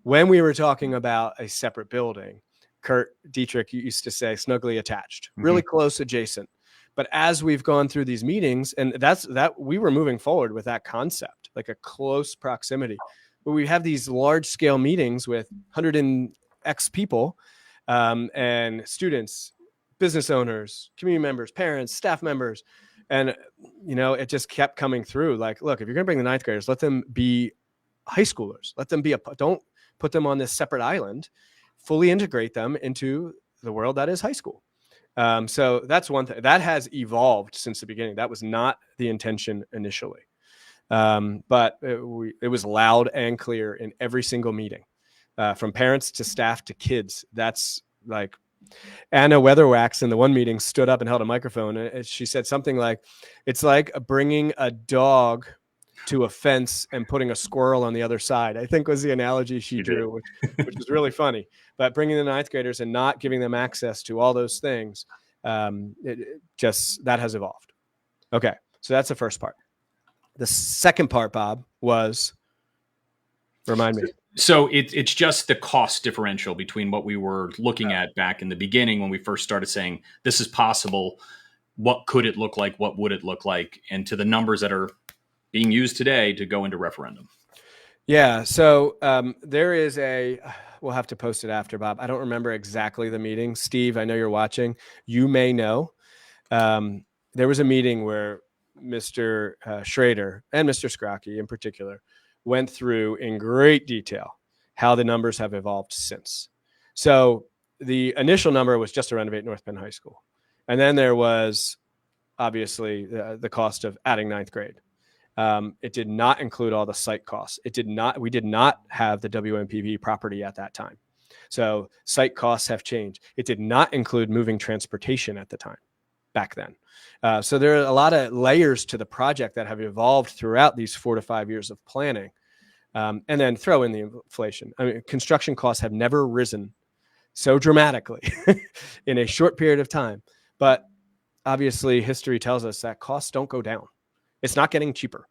When we were talking about a separate building, Kurt Dietrich used to say snugly attached, really close adjacent. But as we've gone through these meetings, and that we were moving forward with that concept, like a close proximity, where we have these large scale meetings with 100 and X people, and students, business owners, community members, parents, staff members. And, it just kept coming through. Like, look, if you're going to bring the ninth graders, let them be high schoolers. Let them be don't put them on this separate island, fully integrate them into the world that is high school. So that's one thing that has evolved since the beginning. That was not the intention initially. But it was loud and clear in every single meeting, from parents to staff to kids. That's like Anna Weatherwax in the one meeting stood up and held a microphone. And she said something like, it's like bringing a dog to a fence and putting a squirrel on the other side, I think was the analogy she drew, which was really funny. But bringing the ninth graders and not giving them access to all those things, that has evolved. Okay, so that's the first part. The second part, Bob, was, remind me. So it's just the cost differential between what we were looking at back in the beginning when we first started saying this is possible. What could it look like? What would it look like? And to the numbers that are being used today to go into referendum. Yeah. So there is we'll have to post it after, Bob. I don't remember exactly the meeting. Steve, I know you're watching. You may know. There was a meeting where Mr. Schrader and Mr. Scrocky in particular went through in great detail how the numbers have evolved since. So the initial number was just to renovate North Penn High School. And then there was obviously the cost of adding ninth grade. It did not include all the site costs. We did not have the WMPV property at that time. So site costs have changed. It did not include moving transportation at the time, back then. So there are a lot of layers to the project that have evolved throughout these 4 to 5 years of planning. And then throw in the inflation. I mean, construction costs have never risen so dramatically in a short period of time. But obviously, history tells us that costs don't go down. It's not getting cheaper.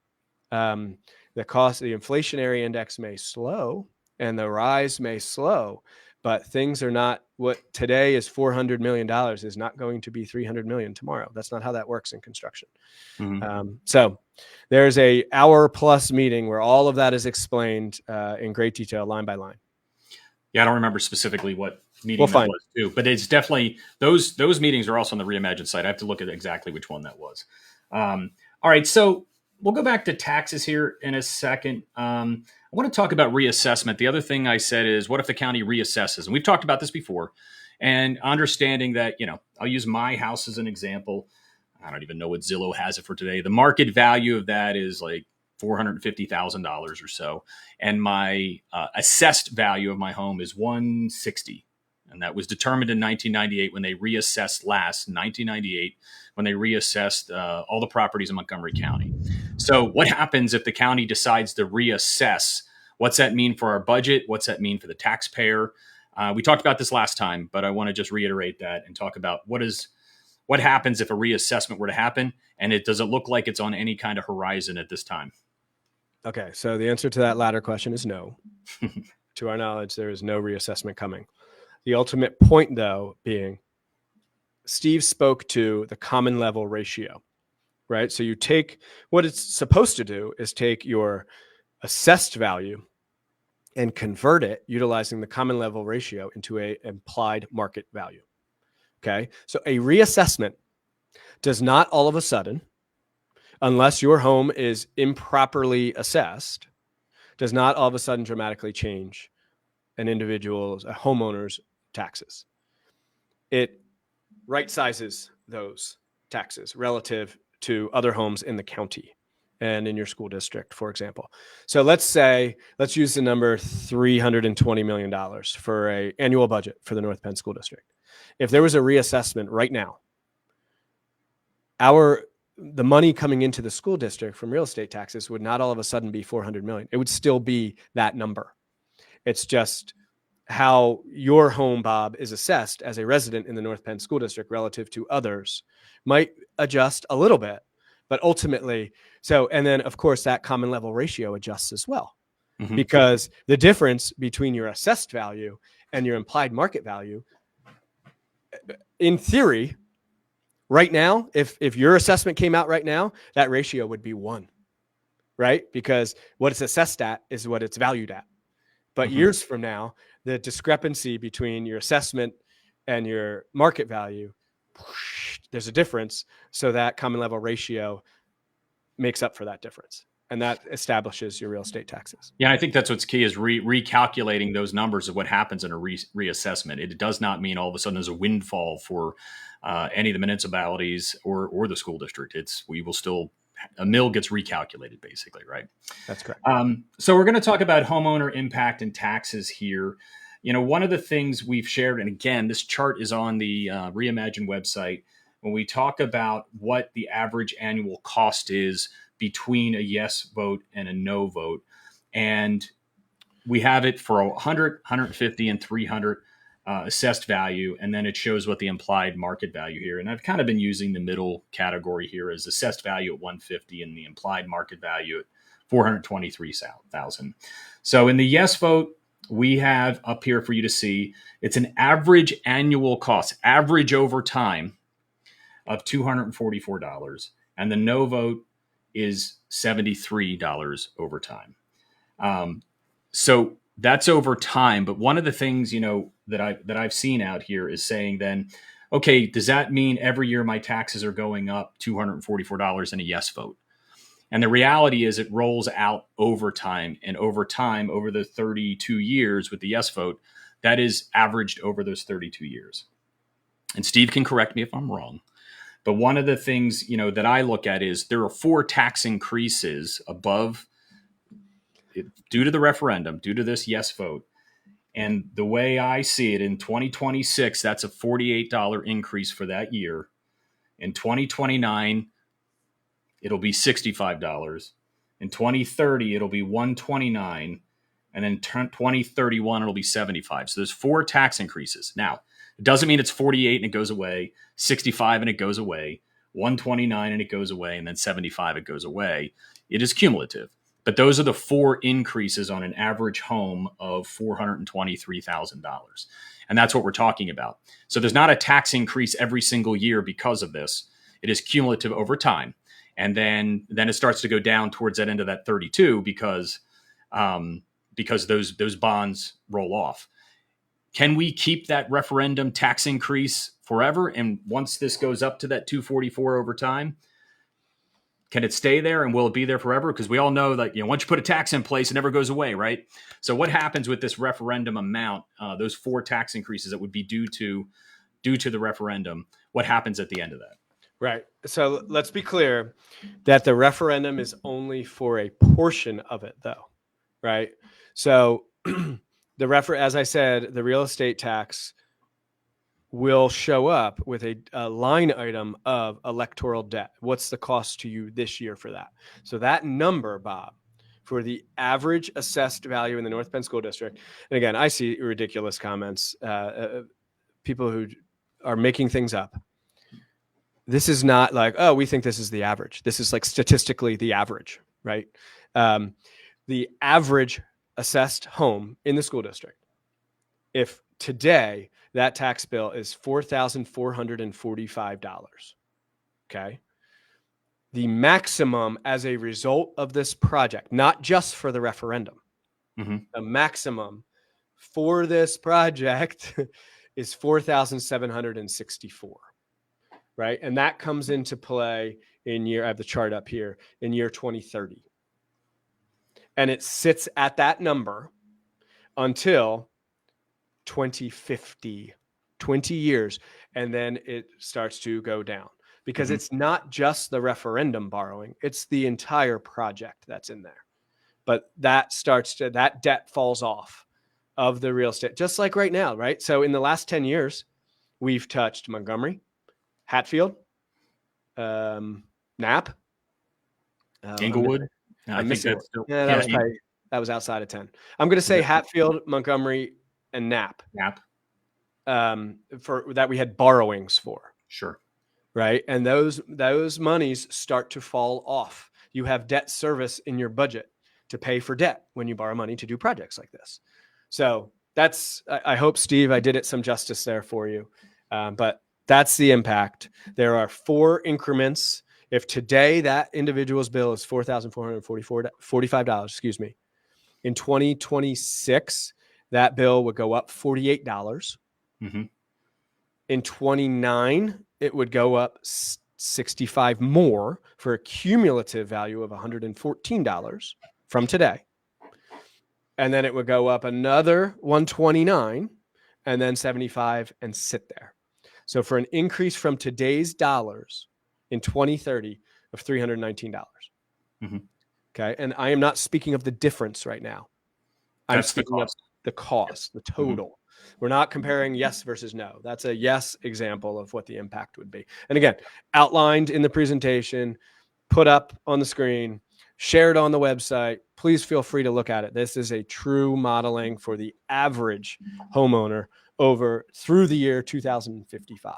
The inflationary index may slow and the rise may slow, but things are not what today is $400 million is not going to be $300 million tomorrow. That's not how that works in construction. So there's a hour-plus meeting where all of that is explained in great detail, line by line. Yeah, I don't remember specifically what meeting that was too, but it's definitely those meetings are also on the Reimagine site. I have to look at exactly which one that was. All right, so we'll go back to taxes here in a second. I want to talk about reassessment. The other thing I said is, what if the county reassesses? And we've talked about this before. And understanding that, I'll use my house as an example. I don't even know what Zillow has it for today. The market value of that is like $450,000 or so. And my assessed value of my home is $160,000. And that was determined in 1998 when they reassessed 1998, when they reassessed all the properties in Montgomery County. So what happens if the county decides to reassess? What's that mean for our budget? What's that mean for the taxpayer? We talked about this last time, but I want to just reiterate that and talk about what happens if a reassessment were to happen, and does it look like it's on any kind of horizon at this time? Okay, so the answer to that latter question is no. To our knowledge, there is no reassessment coming. The ultimate point, though, being Steve spoke to the common level ratio, right? So you take what it's supposed to do is take your assessed value and convert it utilizing the common level ratio into a implied market value. Okay. So a reassessment does not all of a sudden, unless your home is improperly assessed, does not all of a sudden dramatically change an individual's, a homeowner's taxes. It right sizes those taxes relative to other homes in the county and in your school district, for example. So let's use the number $320 million for an annual budget for the North Penn School District. If there was a reassessment right now, the money coming into the school district from real estate taxes would not all of a sudden be $400 million. It would still be that number. It's just how your home, Bob, is assessed as a resident in the North Penn School District relative to others might adjust a little bit, but ultimately, and then of course that common level ratio adjusts as well, because the difference between your assessed value and your implied market value, in theory, right now, if your assessment came out right now, that ratio would be 1, right? Because what it's assessed at is what it's valued at. But years from now, the discrepancy between your assessment and your market value, there's a difference. So that common level ratio makes up for that difference. And that establishes your real estate taxes. Yeah, I think that's what's key is recalculating those numbers of what happens in a reassessment. It does not mean all of a sudden there's a windfall for any of the municipalities or the school district. A mill gets recalculated, basically, right? That's correct. So we're going to talk about homeowner impact and taxes here. One of the things we've shared, and again, this chart is on the Reimagine website, when we talk about what the average annual cost is between a yes vote and a no vote. And we have it for 100, 150, and 300 assessed value. And then it shows what the implied market value here. And I've kind of been using the middle category here as assessed value at 150 and the implied market value at 423,000. So in the yes vote, we have up here for you to see, it's an average annual cost, average over time of $244. And the no vote is $73 over time. So that's over time. But one of the things, that I've seen out here is saying then, okay, does that mean every year my taxes are going up $244 in a yes vote? And the reality is it rolls out over time. And over time, over the 32 years with the yes vote, that is averaged over those 32 years. And Steve can correct me if I'm wrong. But one of the things, that I look at is there are 4 tax increases above due to the referendum, due to this yes vote. And the way I see it in 2026, that's a $48 increase for that year. In 2029, it'll be $65. In 2030, it'll be $129. And then 2031, it'll be $75. So there's 4 tax increases. Now, it doesn't mean it's 48 and it goes away, 65 and it goes away, 129 and it goes away, and then 75 it goes away. It is cumulative. But those are the 4 increases on an average home of $423,000. And that's what we're talking about. So there's not a tax increase every single year because of this. It is cumulative over time. And then it starts to go down towards that end of that 32 because those bonds roll off. Can we keep that referendum tax increase forever? And once this goes up to that 244 over time, can it stay there and will it be there forever? Because we all know that, once you put a tax in place, it never goes away, right? So what happens with this referendum amount, those 4 tax increases that would be due to the referendum, what happens at the end of that? Right. So let's be clear that the referendum is only for a portion of it, though, right? So as I said, the real estate tax will show up with a line item of electoral debt. What's the cost to you this year for that? So that number, Bob, for the average assessed value in the North Penn School District, and again, I see ridiculous comments, people who are making things up. This is not like, oh, we think this is the average. This is like statistically the average, right? The average assessed home in the school district, if today that tax bill is $4,445, okay? The maximum as a result of this project, not just for the referendum, the maximum for this project is $4,764. right? And that comes into play in year, I have the chart up here, in year 2030. And it sits at that number until 2050, 20 years. And then it starts to go down because it's not just the referendum borrowing, it's the entire project that's in there. But that debt falls off of the real estate, just like right now, right? So in the last 10 years, we've touched Montgomery, Hatfield, Knapp, Inglewood. I'm think missing that's one. still, Yeah, that was outside of 10. I'm going to say Hatfield, Montgomery, and Knapp. For that we had borrowings for. Sure. Right. And those monies start to fall off. You have debt service in your budget to pay for debt when you borrow money to do projects like this. So I hope, Steve, I did it some justice there for you. But that's the impact. There are 4 increments. If today that individual's bill is $4,445, excuse me, in 2026, that bill would go up $48. Mm-hmm. In 29, it would go up 65 more for a cumulative value of $114 from today. And then it would go up another 129 and then 75 and sit there. So for an increase from today's dollars in 2030 of $319. Mm-hmm. Okay. And I am not speaking of the difference right now. I'm speaking of the cost, the total. Mm-hmm. We're not comparing yes versus no. That's a yes example of what the impact would be. And again, outlined in the presentation, put up on the screen, shared on the website. Please feel free to look at it. This is a true modeling for the average homeowner through the year 2055.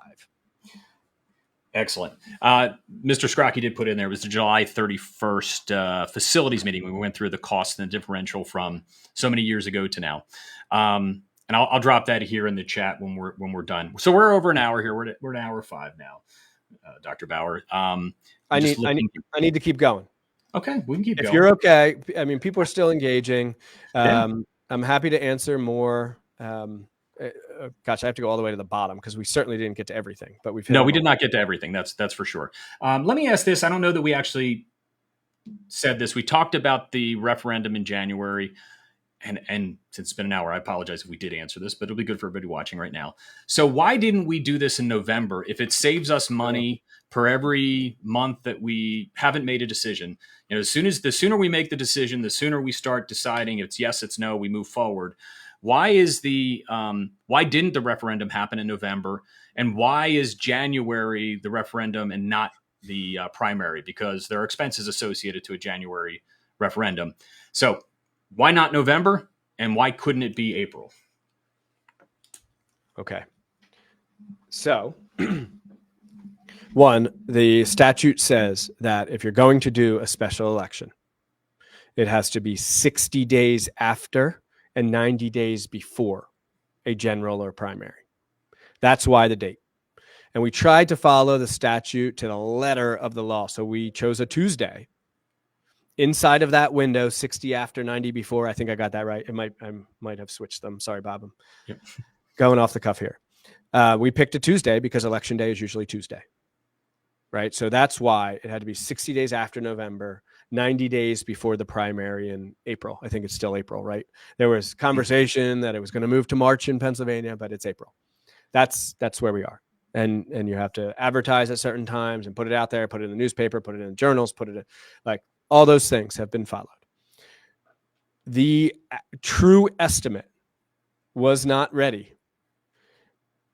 Excellent. Mr. Scrocky did put in there, it was the July 31st facilities meeting when we went through the cost and the differential from so many years ago to now. And I'll drop that here in the chat when we're done. So we're over an hour here. We're at hour 5 now, Dr. Bauer. I need to keep going. Okay, we can keep going. If you're okay, I mean, people are still engaging. I'm happy to answer more. Gosh, I have to go all the way to the bottom because we certainly didn't get to everything. But we did not get to everything. That's for sure. Let me ask this. I don't know that we actually said this. We talked about the referendum in January. And since it's been an hour, I apologize if we did answer this, but it'll be good for everybody watching right now. So why didn't we do this in November? If it saves us money per every month that we haven't made a decision, the sooner we make the decision, the sooner we start deciding if it's yes, it's no, we move forward. Why didn't the referendum happen in November? And why is January the referendum and not the primary? Because there are expenses associated to a January referendum. So why not November? And why couldn't it be April? Okay. So, one, the statute says that if you're going to do a special election, it has to be 60 days after and 90 days before a general or primary. That's why the date. And we tried to follow the statute to the letter of the law. So we chose a Tuesday. Inside of that window, 60 after, 90 before. I think I got that right. I might have switched them. Sorry, Bob. I'm going off the cuff here. We picked a Tuesday because election day is usually Tuesday, right? So that's why it had to be 60 days after November, 90 days before the primary in April. I think it's still April, right? There was conversation that it was going to move to March in Pennsylvania, but it's April. That's where we are. And you have to advertise at certain times and put it out there, put it in the newspaper, put it in the journals, put it in, all those things have been followed. The true estimate was not ready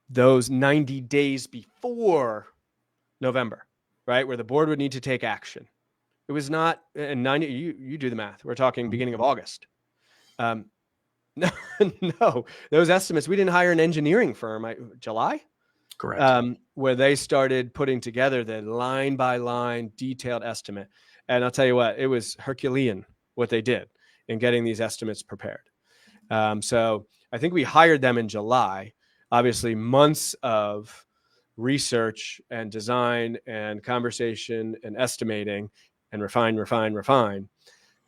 those 90 days before November, right? Where the board would need to take action. It was not, and 90, you do the math. We're talking beginning of August. No, those estimates, we didn't hire an engineering firm. July? Correct. Where they started putting together the line by line detailed estimate. And I'll tell you what, it was Herculean what they did in getting these estimates prepared. So I think we hired them in July, obviously months of research and design and conversation and estimating and refine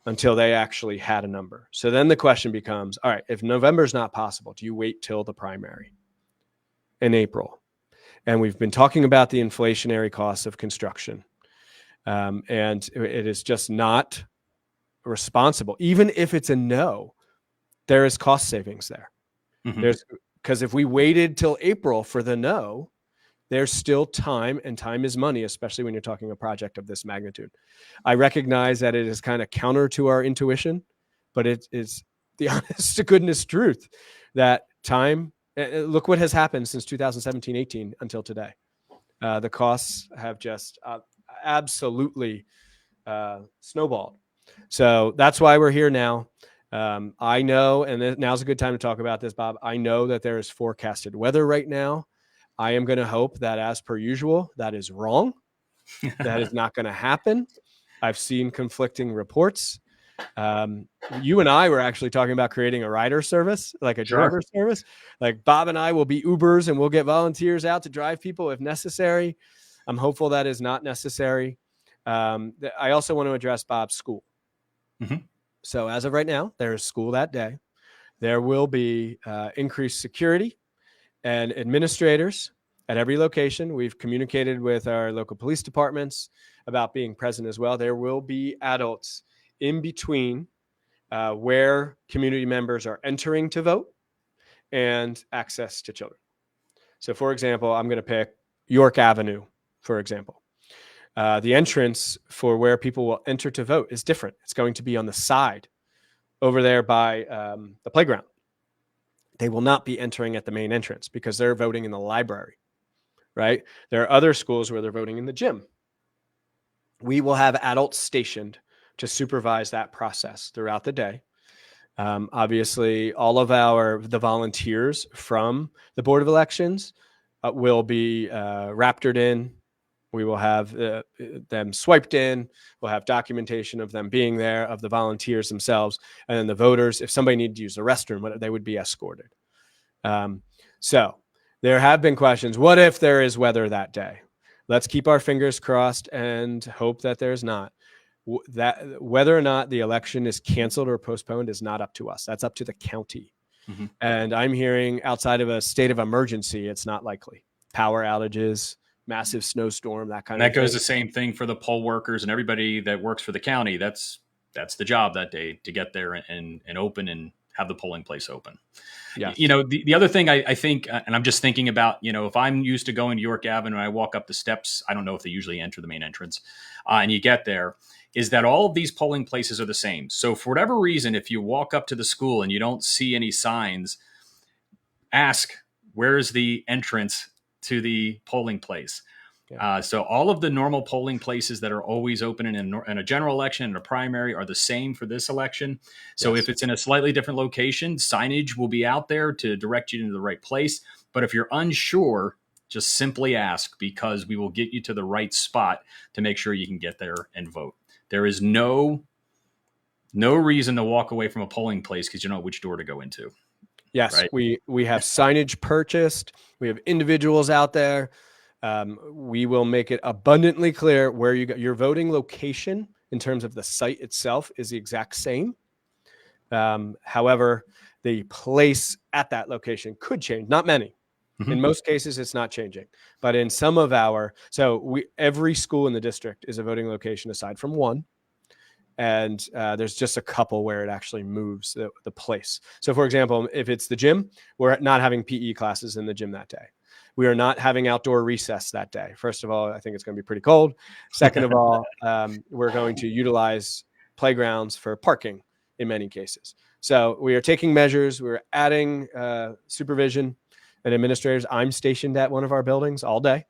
until they actually had a number. So then the question becomes, all right, if November is not possible, do you wait till the primary in April? And we've been talking about the inflationary costs of construction. And it is just not responsible. Even if it's a no, there is cost savings there. Because if we waited till April for the no, there's still time, and time is money, especially when you're talking a project of this magnitude. I recognize that it is kind of counter to our intuition, but it is the honest to goodness truth that time, look what has happened since 2017-18 until today. The costs have just absolutely snowballed. So that's why we're here now. I know, and now's a good time to talk about this, Bob. I know that there is forecasted weather right now. I am going to hope that, as per usual, that is wrong. That is not going to happen. I've seen conflicting reports. You and I were actually talking about creating a rider service, like a driver service. Like Bob and I will be Ubers, and we'll get volunteers out to drive people if necessary. I'm hopeful that is not necessary. I also want to address Bob's school. So as of right now, there is school that day. There will be increased security and administrators at every location. We've communicated with our local police departments about being present as well. There will be adults in between where community members are entering to vote and access to children. So, for example, I'm going to pick York Avenue, for example. The entrance for where people will enter to vote is different. It's going to be on the side over there by the playground. They will not be entering at the main entrance because they're voting in the library, right? There are other schools where they're voting in the gym. We will have adults stationed to supervise that process throughout the day. Obviously, all of the volunteers from the Board of Elections will be raptored in. We will have them swiped in. We'll have documentation of them being there, of the volunteers themselves, and then the voters. If somebody needed to use the restroom, they would be escorted. So there have been questions. What if there is weather that day? Let's keep our fingers crossed and hope that there's not. That whether or not the election is canceled or postponed is not up to us. That's up to the county. And I'm hearing outside of a state of emergency, it's not likely. Power outages, massive snowstorm, that kind of thing. That goes the same thing for the poll workers and everybody that works for the county. That's the job that day, to get there and open and have the polling place open. Yes. The other thing I think, and I'm just thinking about, if I'm used to going to York Avenue and I walk up the steps, I don't know if they usually enter the main entrance, and you get there, is that all of these polling places are the same. So for whatever reason, if you walk up to the school and you don't see any signs, ask, where's the entrance to the polling place? So all of the normal polling places that are always open in a general election and a primary are the same for this election. So if it's in a slightly different location, signage will be out there to direct you into the right place. But if you're unsure, just simply ask, because we will get you to the right spot to make sure you can get there and vote. There is no reason to walk away from a polling place because you know which door to go into. Yes, right? we have signage purchased. We have individuals out there. We will make it abundantly clear where your voting location in terms of the site itself is the exact same. However, the place at that location could change. Not many. In most cases, it's not changing. But in some of every school in the district is a voting location aside from one. And there's just a couple where it actually moves the place. So, for example, if it's the gym, we're not having PE classes in the gym that day. We are not having outdoor recess that day. First of all, I think it's going to be pretty cold. Second of all, we're going to utilize playgrounds for parking in many cases. So we are taking measures. We're adding supervision and administrators. I'm stationed at one of our buildings all day.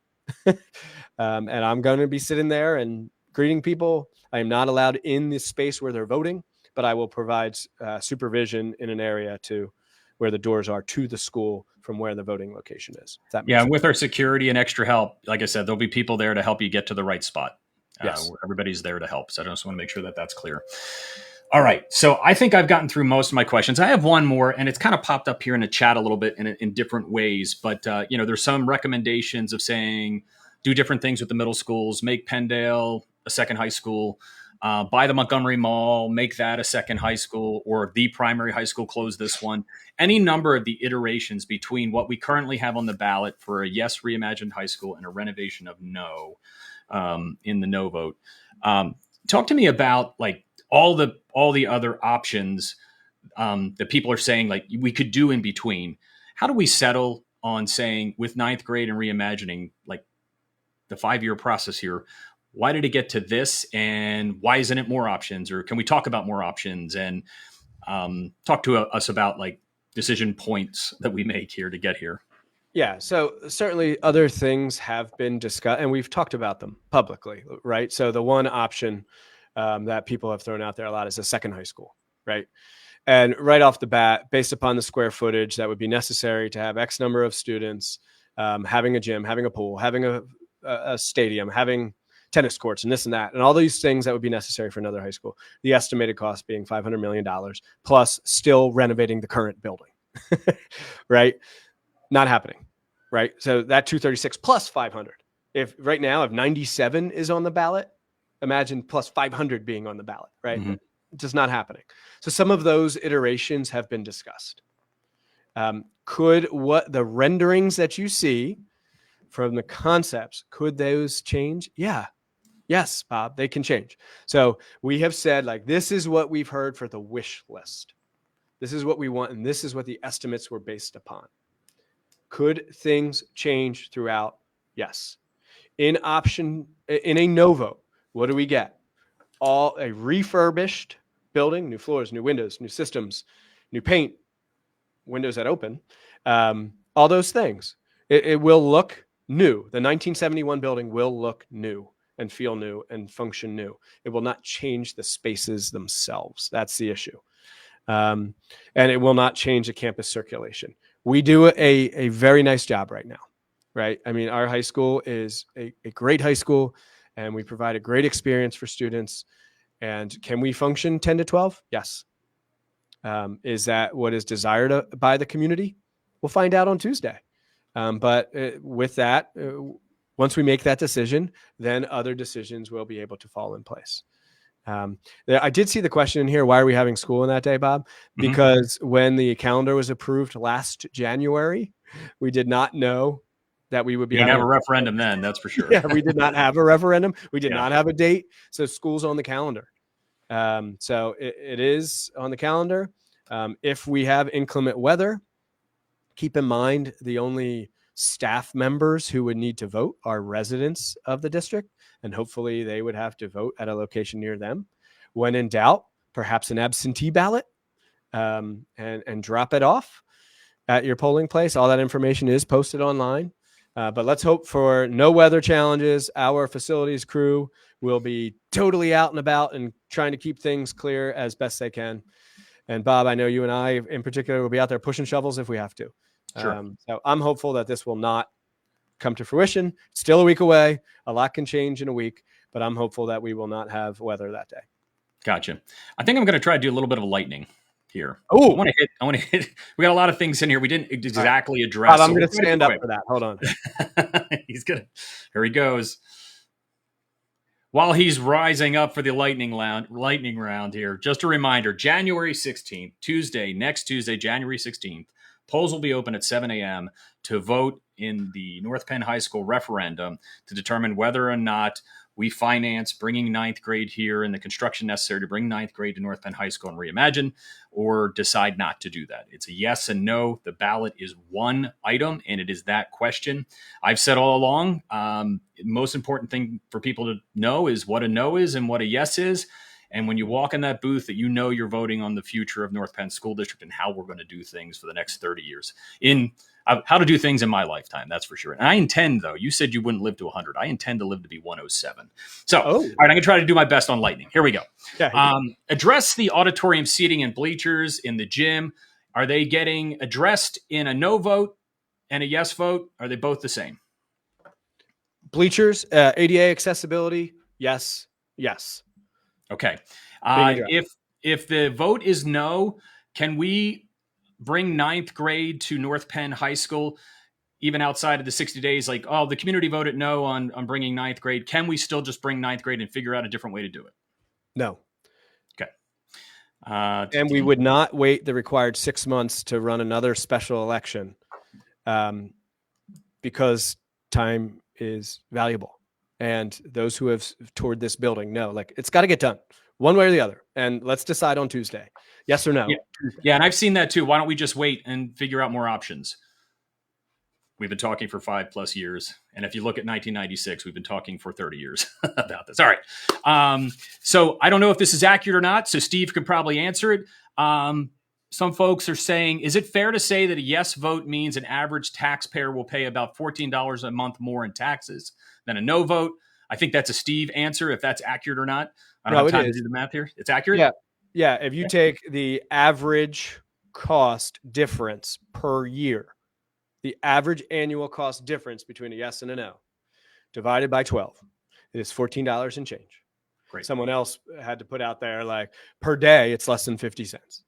And I'm going to be sitting there and greeting people. I am not allowed in the space where they're voting, but I will provide supervision in an area where the doors are to the school from where the voting location is. And with our security and extra help, like I said, there'll be people there to help you get to the right spot. Yes. Everybody's there to help. So I just want to make sure that that's clear. All right. So I think I've gotten through most of my questions. I have one more, and it's kind of popped up here in the chat a little bit in different ways. But, there's some recommendations of saying do different things with the middle schools, make Penndale a second high school. buy the Montgomery Mall, make that a second high school, or the primary high school, close this one. Any number of the iterations between what we currently have on the ballot for a yes reimagined high school and a renovation of no in the no vote. Talk to me about like all the other options that people are saying like we could do in between. How do we settle on saying with ninth grade and reimagining, like the 5-year process here, why did it get to this and why isn't it more options? Or can we talk about more options and talk to us about like decision points that we make here to get here? Yeah, so certainly other things have been discussed, and we've talked about them publicly, right? So the one option that people have thrown out there a lot is a second high school, right? And right off the bat, based upon the square footage that would be necessary to have X number of students, having a gym, having a pool, having a stadium, having tennis courts and this and that, and all these things that would be necessary for another high school, the estimated cost being $500 million plus still renovating the current building, right? Not happening, right? So that 236 plus 500. If right now, if 97 is on the ballot, imagine plus 500 being on the ballot, right? Mm-hmm. Just not happening. So some of those iterations have been discussed. Could what the renderings that you see from the concepts, could those change? Yeah. Yes, Bob, they can change. So we have said like, this is what we've heard for the wish list. This is what we want. And this is what the estimates were based upon. Could things change throughout? Yes. In a no vote, what do we get? All a refurbished building, new floors, new windows, new systems, new paint, windows that open, all those things. It will look new. The 1971 building will look new and feel new and function new. It will not change the spaces themselves. That's the issue. And it will not change the campus circulation. We do a very nice job right now, right? I mean, our high school is a great high school, and we provide a great experience for students. And can we function 10 to 12? Yes. Is that what is desired by the community? We'll find out on Tuesday. But with that, once we make that decision, then other decisions will be able to fall in place. I did see the question in here, why are we having school on that day, Bob? Because when the calendar was approved last January, we did not know that we would be having a referendum then, that's for sure. Yeah, we did not have a referendum. We did not have a date. So school's on the calendar. So it is on the calendar. If we have inclement weather, keep in mind the only staff members who would need to vote are residents of the district, and hopefully they would have to vote at a location near them. When in doubt, perhaps an absentee ballot, and drop it off at your polling place. All that information is posted online. But let's hope for no weather challenges. Our facilities crew will be totally out and about and trying to keep things clear as best they can. And Bob, I know you and I in particular will be out there pushing shovels if we have to. Sure. So I'm hopeful that this will not come to fruition. Still a week away. A lot can change in a week, but I'm hopeful that we will not have weather that day. Gotcha. I think I'm going to try to do a little bit of lightning here. Oh, I want to hit. We got a lot of things in here we didn't exactly address. Bob, I'm going to stand up for that. Hold on. Here he goes. While he's rising up for the lightning round here, just a reminder, January 16th, next Tuesday, January 16th, polls will be open at 7 a.m. to vote in the North Penn High School referendum to determine whether or not we finance bringing ninth grade here and the construction necessary to bring ninth grade to North Penn High School and reimagine, or decide not to do that. It's a yes and no. The ballot is one item, and it is that question. I've said all along, most important thing for people to know is what a no is and what a yes is. And when you walk in that booth, that you know you're voting on the future of North Penn School District and how we're going to do things for the next 30 years. How to do things in my lifetime, that's for sure. And I intend, though, you said you wouldn't live to 100. I intend to live to be 107. So, all right, I'm going to try to do my best on lightning. Here we go. Yeah, address the auditorium seating and bleachers in the gym. Are they getting addressed in a no vote and a yes vote? Are they both the same? Bleachers, ADA accessibility, yes. Okay. If the vote is no, can we bring ninth grade to North Penn High School, even outside of the 60 days? Like, oh, the community voted no on bringing ninth grade. Can we still just bring ninth grade and figure out a different way to do it? No. Okay. And we would not wait the required 6 months to run another special election, because time is valuable. And those who have toured this building know, like, it's got to get done one way or the other. And let's decide on Tuesday. Yes or no? Yeah. Yeah, and I've seen that too. Why don't we just wait and figure out more options? We've been talking for 5+ years. And if you look at 1996, we've been talking for 30 years about this. All right. So I don't know if this is accurate or not. So Steve could probably answer it. Some folks are saying, is it fair to say that a yes vote means an average taxpayer will pay about $14 a month more in taxes than a no vote? I think that's a Steve answer, if that's accurate or not. I don't have time to do the math here. It's accurate? Yeah. Yeah. If you take the average cost difference per year, the average annual cost difference between a yes and a no, divided by 12, it is $14 and change. Great. Someone else had to put out there, like, per day, it's less than 50 cents.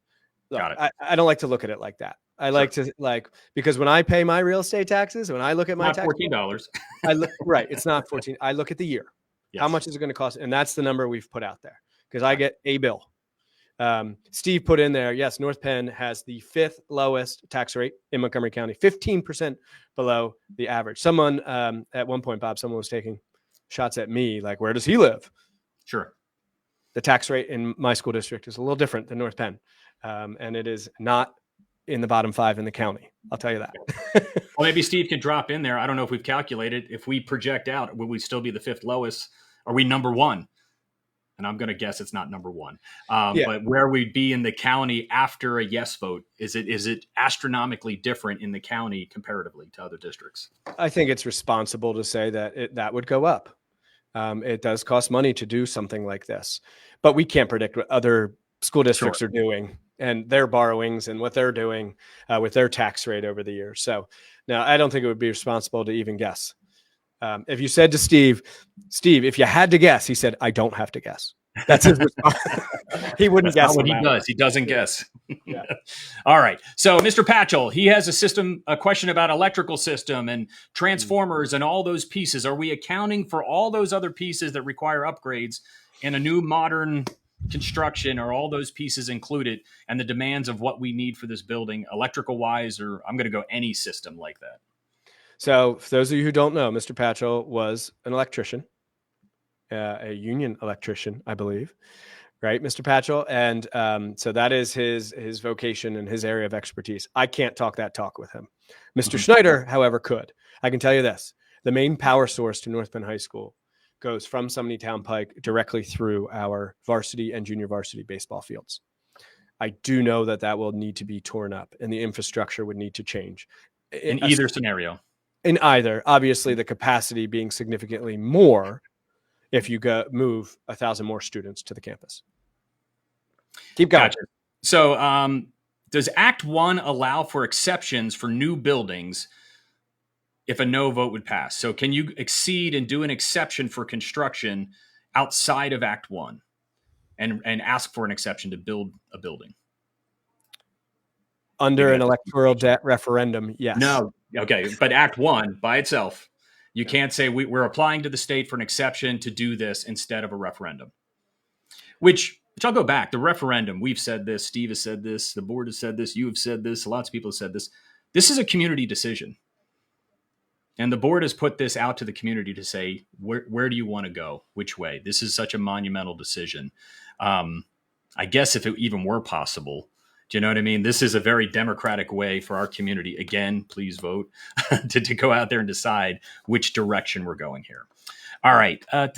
Look, Got it. I don't like to look at it like that. I like to, like, because when I pay my real estate taxes, when I look at my tax, $14. Right. It's not 14. I look at the year. Yes. How much is it going to cost? And that's the number we've put out there, because I get a bill. Steve put in there, yes, North Penn has the 5th lowest tax rate in Montgomery County, 15% below the average. Someone, at one point, Bob, someone was taking shots at me, like, where does he live? Sure. The tax rate in my school district is a little different than North Penn. And it is not in the bottom 5 in the county. I'll tell you that. Well, maybe Steve can drop in there. I don't know if we've calculated. If we project out, will we still be the 5th lowest? Are we number 1? And I'm going to guess it's not number 1. But where we'd be in the county after a yes vote, is it astronomically different in the county comparatively to other districts? I think it's responsible to say that that would go up. It does cost money to do something like this, but we can't predict what other school districts are doing and their borrowings and what they're doing with their tax rate over the years. So now I don't think it would be responsible to even guess. If you said to Steve, if you had to guess, he said, I don't have to guess. That's his response. He wouldn't guess. Not what he does. He doesn't guess. Yeah. All right. So Mr. Patchell, he has a question about electrical system and transformers and all those pieces. Are we accounting for all those other pieces that require upgrades in a new modern construction? Are all those pieces included, and the demands of what we need for this building, electrical wise, or I'm going to go any system like that? So for those of you who don't know, Mr. Patchell was an electrician, a union electrician, I believe, right, Mr. Patchell? And so that is his vocation and his area of expertise. I can't talk that talk with him. Mr. Schneider, however, could. I can tell you this. The main power source to North Penn High School goes from Sumney Town Pike directly through our varsity and junior varsity baseball fields. I do know that will need to be torn up and the infrastructure would need to change. In either scenario. In either, obviously the capacity being significantly more if you move 1,000 more students to the campus. Keep going. Gotcha. So does Act 1 allow for exceptions for new buildings if a no vote would pass? So can you exceed and do an exception for construction outside of Act 1 and ask for an exception to build a building? Under an electoral debt referendum, yes. No. Okay. But Act 1 by itself, you can't say we're applying to the state for an exception to do this instead of a referendum. Which I'll go back. The referendum, we've said this, Steve has said this, the board has said this, you have said this, lots of people have said this. This is a community decision. And the board has put this out to the community to say, where do you want to go? Which way? This is such a monumental decision. I guess if it even were possible, do you know what I mean? This is a very democratic way for our community. Again, please vote to go out there and decide which direction we're going here. All right. I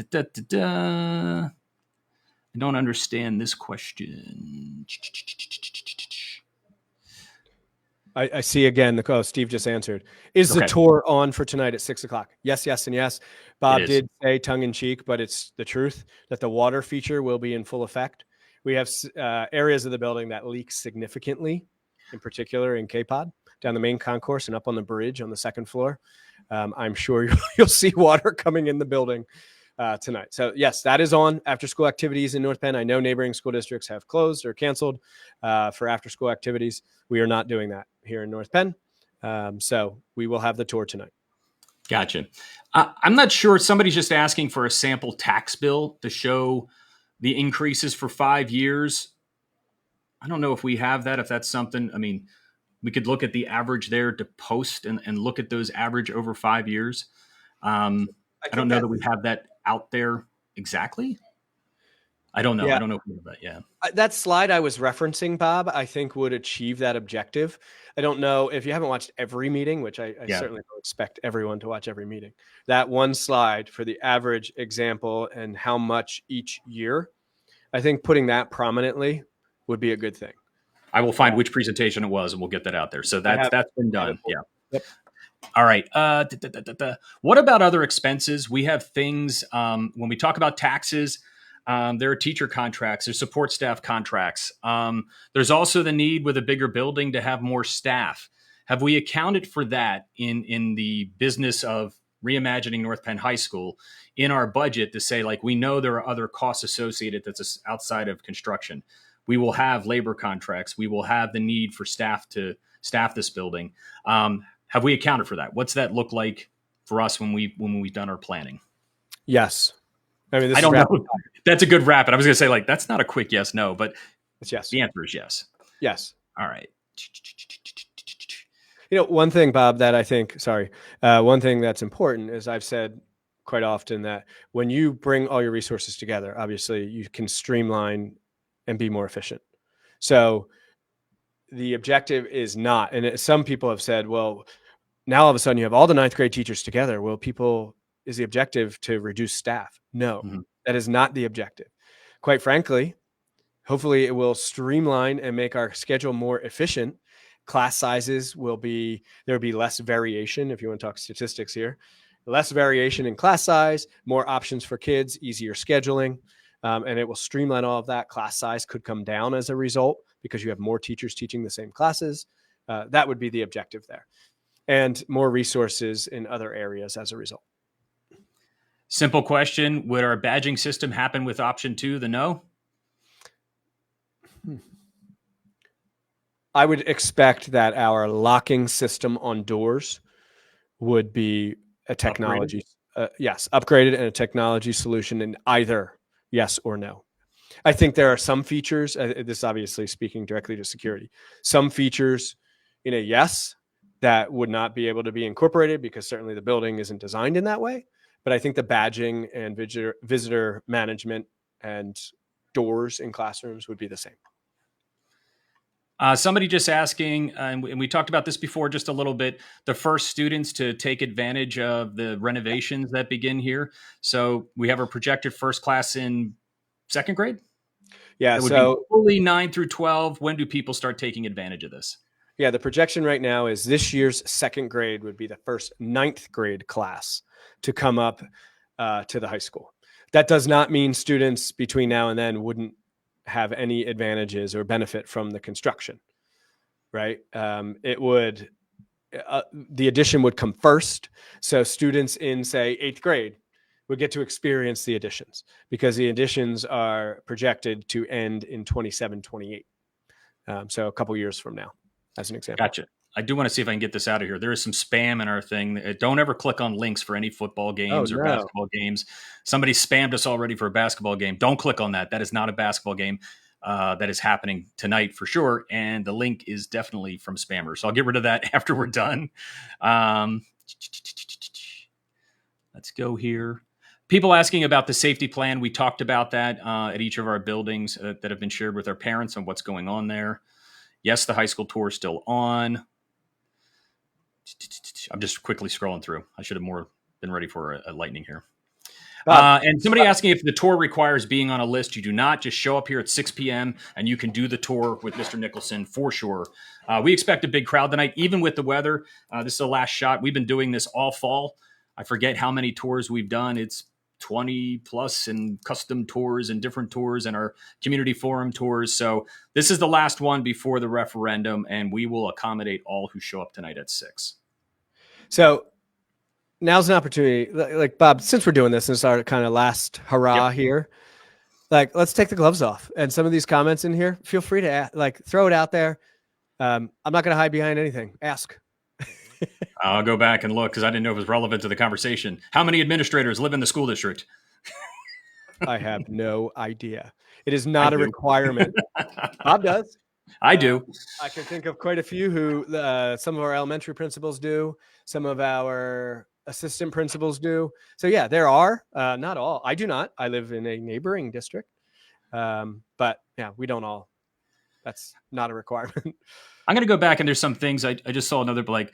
don't understand this question. I see again. Steve just answered. Is the tour on for tonight at 6:00? Yes, yes, and yes. Bob did say tongue in cheek, but it's the truth that the water feature will be in full effect. We have areas of the building that leak significantly, in particular in K-Pod, down the main concourse and up on the bridge on the 2nd floor. I'm sure you'll see water coming in the building tonight. So yes, that is on after school activities in North Penn. I know neighboring school districts have closed or canceled for after school activities. We are not doing that here in North Penn. So we will have the tour tonight. Gotcha. I'm not sure. Somebody's just asking for a sample tax bill to show the increases for 5 years. I don't know if we have that, if that's something. I mean, we could look at the average there to post and look at those average over 5 years. I don't think know that that we have that out there exactly. I don't know. yeah, I don't know if we have that. Yeah. that slide I was referencing, Bob, I think would achieve that objective. I don't know if you haven't watched every meeting, which I Yeah. certainly don't expect everyone to watch every meeting. That one slide for the average example and how much each year, I think putting that prominently would be a good thing. I will find which presentation it was, and we'll get that out there. So that's been done. Yeah. Yep. All right. What about other expenses? We have things when we talk about taxes. There are teacher contracts, there's support staff contracts. There's also the need with a bigger building to have more staff. Have we accounted for that in the business of reimagining North Penn High School in our budget to say, like, we know there are other costs associated that's outside of construction. We will have labor contracts. We will have the need for staff to staff this building. Have we accounted for that? What's that look like for us when we've done our planning? Yes. I mean, I don't know. That's a good rapid. I was going to say, like, that's not a quick yes, no, but it's yes. The answer is yes. Yes. All right. One thing, Bob, that I think, one thing that's important is I've said quite often that when you bring all your resources together, obviously you can streamline and be more efficient. So the objective is not, and some people have said, well, now all of a sudden you have all the ninth grade teachers together. Well, is the objective to reduce staff? No, that is not the objective. Quite frankly, hopefully it will streamline and make our schedule more efficient. Class sizes there will be less variation. If you want to talk statistics here, less variation in class size, more options for kids, easier scheduling, and it will streamline all of that. Class size could come down as a result because you have more teachers teaching the same classes. That would be the objective there, and more resources in other areas as a result. Simple question. Would our badging system happen with option 2, the no? I would expect that our locking system on doors would be a technology, upgraded and a technology solution in either yes or no. I think there are some features, this obviously speaking directly to security, some features in a yes that would not be able to be incorporated because certainly the building isn't designed in that way. But I think the badging and visitor management and doors in classrooms would be the same. Somebody just asking, and we talked about this before just a little bit, the first students to take advantage of the renovations that begin here. So we have a projected first class in second grade? Yeah, that would be fully 9 through 12. When do people start taking advantage of this? Yeah, the projection right now is this year's second grade would be the first ninth grade class to come up to the high school. That does not mean students between now and then wouldn't have any advantages or benefit from the construction, right? It would, the addition would come first. So students in, say, 8th grade would get to experience the additions because the additions are projected to end in 27, 28. So a couple years from now, as an example. Gotcha. I do want to see if I can get this out of here. There is some spam in our thing. Don't ever click on links for any football games or basketball games. Somebody spammed us already for a basketball game. Don't click on that. That is not a basketball game that is happening tonight for sure. And the link is definitely from spammers. So I'll get rid of that after we're done. Let's go here. People asking about the safety plan. We talked about that at each of our buildings that have been shared with our parents on what's going on there. Yes, the high school tour is still on. I'm just quickly scrolling through. I should have more been ready for a lightning here. And somebody asking if the tour requires being on a list. You do not. Just show up here at 6 p.m. and you can do the tour with Mr. Nicholson for sure. We expect a big crowd tonight, even with the weather. This is the last shot. We've been doing this all fall. I forget how many tours we've done. It's 20 plus and custom tours and different tours and our community forum tours. So this is the last one before the referendum, and we will accommodate all who show up tonight at 6. So now's an opportunity, like Bob, since we're doing this, and it's our kind of last hurrah here, like, let's take the gloves off. And some of these comments in here, feel free to throw it out there. I'm not going to hide behind anything. Ask. I'll go back and look because I didn't know if it was relevant to the conversation. How many administrators live in the school district? I have no idea. It is I not a do. requirement. Bob does. I do. I can think of quite a few who some of our elementary principals do, some of our assistant principals do. So yeah, there are, not all. I do not. I live in a neighboring district. But yeah, we don't all. That's not a requirement. I'm going to go back and there's some things I just saw another like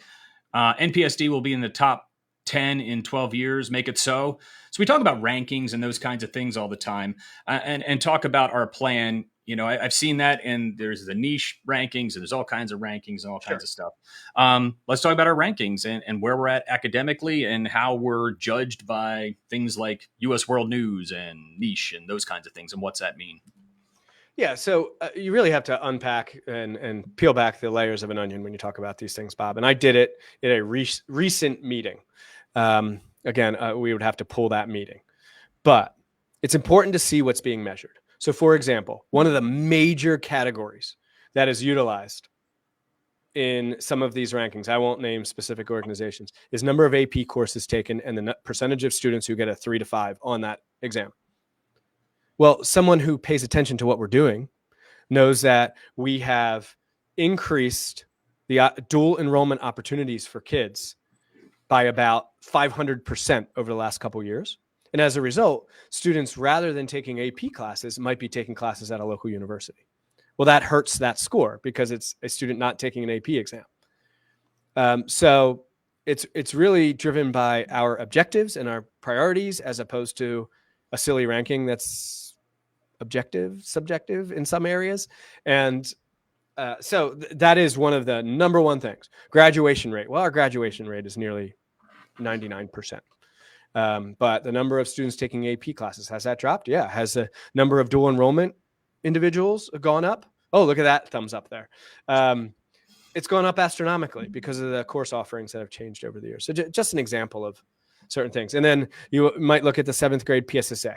NPSD will be in the top 10 in 12 years. Make it so. So we talk about rankings and those kinds of things all the time, and talk about our plan. You know, I've seen that, and there's the niche rankings, and there's all kinds of rankings and all kinds of stuff. Let's talk about our rankings and where we're at academically and how we're judged by things like U.S. World News and niche and those kinds of things. And what's that mean? Yeah, so you really have to unpack and peel back the layers of an onion when you talk about these things, Bob. And I did it in a recent meeting. Again, we would have to pull that meeting. But it's important to see what's being measured. So, for example, one of the major categories that is utilized in some of these rankings, I won't name specific organizations, is number of AP courses taken and the percentage of students who get a 3 to 5 on that exam. Well, someone who pays attention to what we're doing knows that we have increased the dual enrollment opportunities for kids by about 500% over the last couple of years. And as a result, students, rather than taking AP classes, might be taking classes at a local university. Well, that hurts that score because it's a student not taking an AP exam. So it's really driven by our objectives and our priorities as opposed to a silly ranking that's objective, subjective in some areas. And so that is one of the number one things. Graduation rate. Well, our graduation rate is nearly 99%. But the number of students taking AP classes, has that dropped? Yeah. Has the number of dual enrollment individuals gone up? Oh, look at that thumbs up there. It's gone up astronomically because of the course offerings that have changed over the years. So just an example of certain things. And then you might look at the 7th grade PSSA,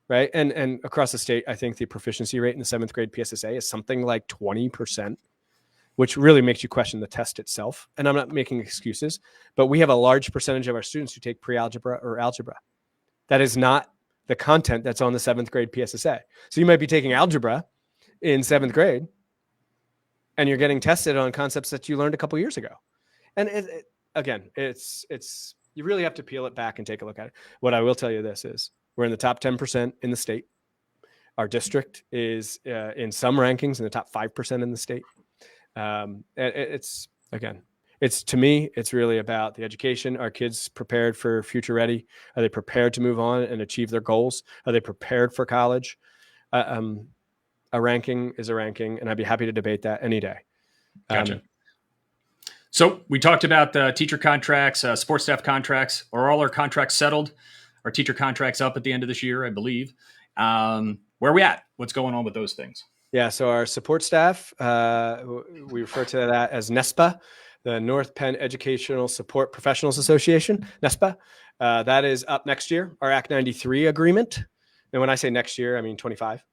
right? And across the state, I think the proficiency rate in the 7th grade PSSA is something like 20%, which really makes you question the test itself. And I'm not making excuses, but we have a large percentage of our students who take pre-algebra or algebra. That is not the content that's on the 7th grade PSSA. So you might be taking algebra in 7th grade and you're getting tested on concepts that you learned a couple years ago. And again, it's you really have to peel it back and take a look at it. What I will tell you this is we're in the top 10% in the state. Our district is in some rankings in the top 5% in the state. It's to me, it's really about the education. Are kids prepared for future ready? Are they prepared to move on and achieve their goals? Are they prepared for college? A ranking is a ranking, and I'd be happy to debate that any day. Gotcha. So we talked about the teacher contracts, support staff contracts. Are all our contracts settled? Our teacher contracts up at the end of this year, I believe. Where are we at? What's going on with those things? Yeah, so our support staff, we refer to that as NESPA, the North Penn Educational Support Professionals Association, NESPA. That is up next year, our Act 93 agreement. And when I say next year, I mean 25.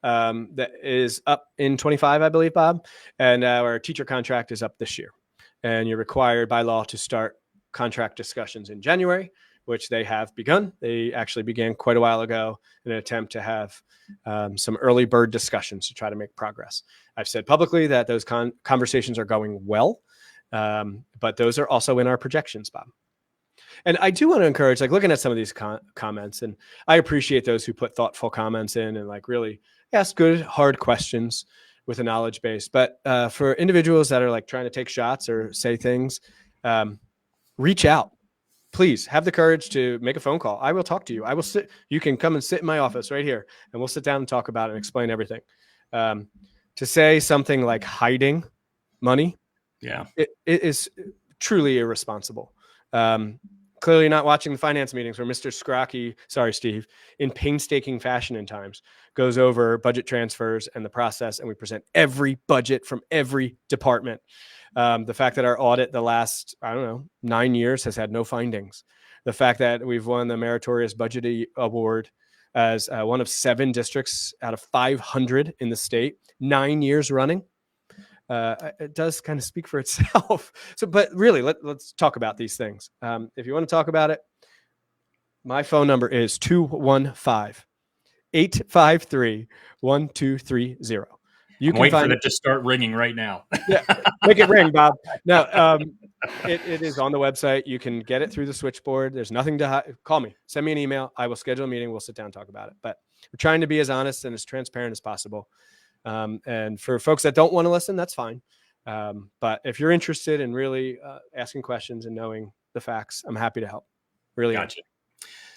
That is up in 25, I believe, Bob. And our teacher contract is up this year. And you're required by law to start contract discussions in January, which they have begun. They actually began quite a while ago in an attempt to have some early bird discussions to try to make progress. I've said publicly that those conversations are going well, but those are also in our projections, Bob. And I do want to encourage, like looking at some of these comments, and I appreciate those who put thoughtful comments in and like really ask good, hard questions with a knowledge base. But for individuals that are like trying to take shots or say things, reach out. Please have the courage to make a phone call. I will talk to you. I will sit. You can come and sit in my office right here, and we'll sit down and talk about it and explain everything. To say something like hiding money, yeah, it is truly irresponsible. Clearly not watching the finance meetings where Mr. Scrocky, sorry, Steve, in painstaking fashion in times goes over budget transfers and the process, and we present every budget from every department. The fact that our audit the last, 9 years has had no findings. The fact that we've won the Meritorious Budget Award as one of 7 districts out of 500 in the state, 9 years running. It does kind of speak for itself. So, but really, let's talk about these things. If you want to talk about it, my phone number is 215 853-1230. You I'm can waiting for find that to start ringing right now. yeah, make it ring, Bob. No, it is on the website. You can get it through the switchboard. There's nothing to hide. Call me, send me an email. I will schedule a meeting. We'll sit down and talk about it. But we're trying to be as honest and as transparent as possible. And for folks that don't want to listen, that's fine. But if you're interested in really asking questions and knowing the facts, I'm happy to help. Really. Gotcha.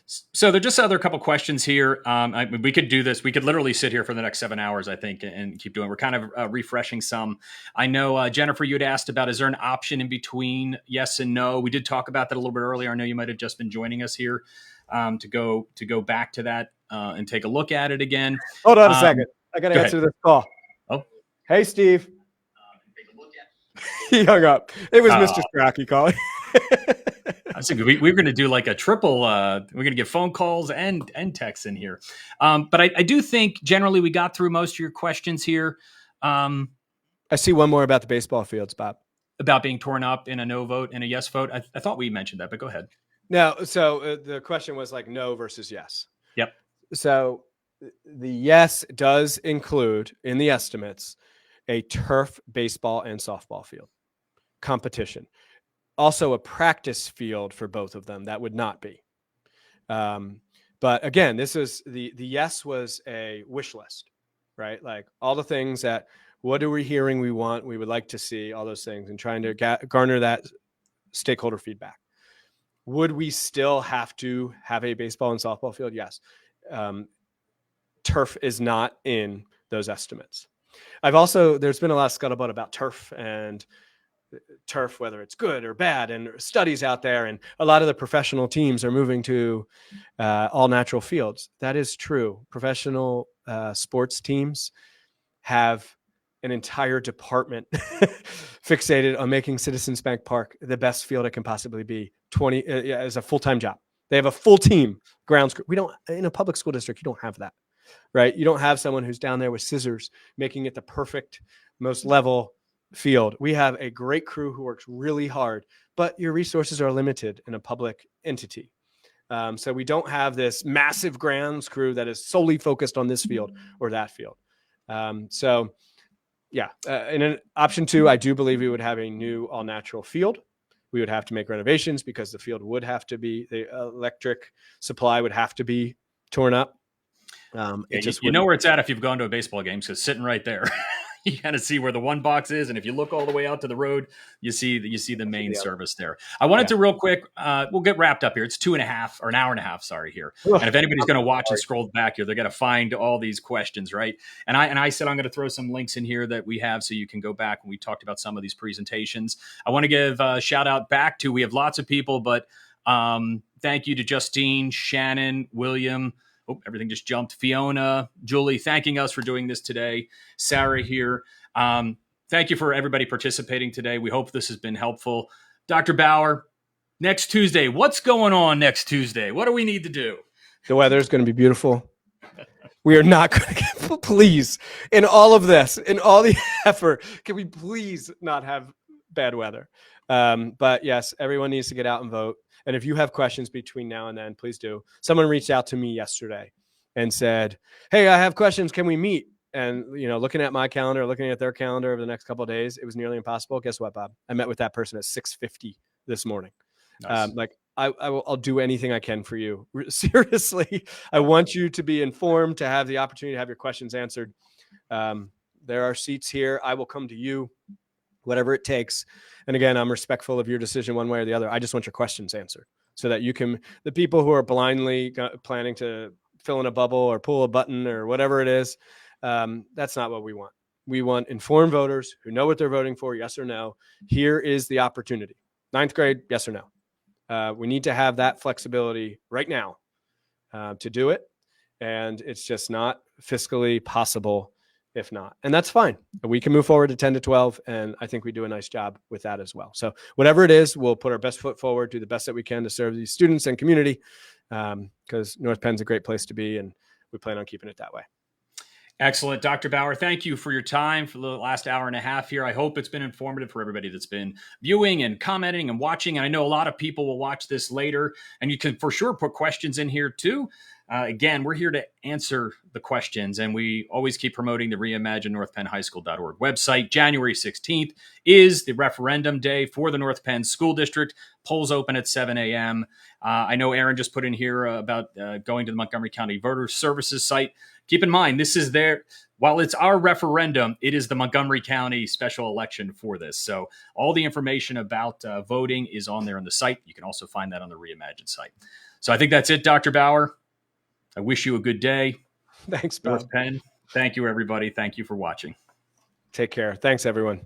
So there are just other couple questions here. We could do this. We could literally sit here for the next 7 hours, I think, and keep doing. We're kind of refreshing some. I know, Jennifer, you had asked about, is there an option in between yes and no? We did talk about that a little bit earlier. I know you might have just been joining us here to go back to that and take a look at it again. Hold on a second. I got to answer this call. Oh, hey, Steve. He hung up. It was Mr. Strachey calling. I was thinking we're going to do like a triple. We're going to get phone calls and texts in here. But I do think generally we got through most of your questions here. I see one more about the baseball fields, Bob. About being torn up in a no vote and a yes vote. I thought we mentioned that, but go ahead. No, so the question was like no versus yes. Yep. So the yes does include in the estimates a turf baseball and softball field competition. Also a practice field for both of them. That would not be. But again, this is the yes was a wish list, right? Like all the things that, what are we hearing we want, we would like to see, all those things, and trying to garner that stakeholder feedback. Would we still have to have a baseball and softball field? Yes. Turf is not in those estimates. There's been a lot of scuttlebutt about turf, whether it's good or bad, and studies out there. And a lot of the professional teams are moving to all natural fields. That is true. Professional sports teams have an entire department fixated on making Citizens Bank Park the best field it can possibly be. As a full-time job. They have a full team grounds crew. We don't, in a public school district, you don't have that, right? You don't have someone who's down there with scissors making it the perfect, most level field. We have a great crew who works really hard, but your resources are limited in a public entity. So we don't have this massive grounds crew that is solely focused on this field or that field. In an option 2, I do believe we would have a new all natural field. We would have to make renovations because the field would have to be, the electric supply would have to be torn up. You know where it's at if you've gone to a baseball game, so it's sitting right there. You kind of see where the one box is, and if you look all the way out to the road, you see the main service there. I wanted to real quick. We'll get wrapped up here. It's 2.5 or an hour and a half. Sorry here. And if anybody's going to watch and scroll back here, they're going to find all these questions, right? And I said I'm going to throw some links in here that we have so you can go back when we talked about some of these presentations. I want to give a shout out back to, we have lots of people, but thank you to Justine, Shannon, William. Oh, everything just jumped. Fiona, Julie, thanking us for doing this today. Sarah here. Thank you for everybody participating today. We hope this has been helpful. Dr. Bauer, next Tuesday, what's going on next Tuesday? What do we need to do? The weather is going to be beautiful. We are not going to get, please, in all of this, in all the effort, can we please not have bad weather? But yes, everyone needs to get out and vote. And if you have questions between now and then, please do. Someone reached out to me yesterday and said, hey, I have questions. Can we meet? And, looking at my calendar, looking at their calendar over the next couple of days, it was nearly impossible. Guess what, Bob? I met with that person at 6:50 this morning. Nice. I'll do anything I can for you. Seriously, I want you to be informed, to have the opportunity to have your questions answered. There are seats here. I will come to you, whatever it takes. And again, I'm respectful of your decision one way or the other. I just want your questions answered so that you can, the people who are blindly planning to fill in a bubble or pull a button or whatever it is, that's not what we want. We want informed voters who know what they're voting for, yes or no. Here is the opportunity. 9th grade, yes or no. We need to have that flexibility right now to do it. And it's just not fiscally possible if not. And that's fine. We can move forward to 10 to 12. And I think we do a nice job with that as well. So whatever it is, we'll put our best foot forward, do the best that we can to serve these students and community, because North Penn's a great place to be. And we plan on keeping it that way. Excellent. Dr. Bauer, thank you for your time for the last hour and a half here. I hope it's been informative for everybody that's been viewing and commenting and watching. And I know a lot of people will watch this later, and you can for sure put questions in here too. Again, we're here to answer the questions, and we always keep promoting the reimaginenorthpennhighschool.org website. January 16th is the referendum day for the North Penn School District. Polls open at 7 a.m. I know Aaron just put in here about going to the Montgomery County Voter Services site. Keep in mind, this is while it's our referendum, it is the Montgomery County special election for this. So all the information about voting is on there on the site. You can also find that on the Reimagine site. So I think that's it, Dr. Bauer. I wish you a good day. Thanks, Bob. North Penn. Thank you, everybody. Thank you for watching. Take care. Thanks, everyone.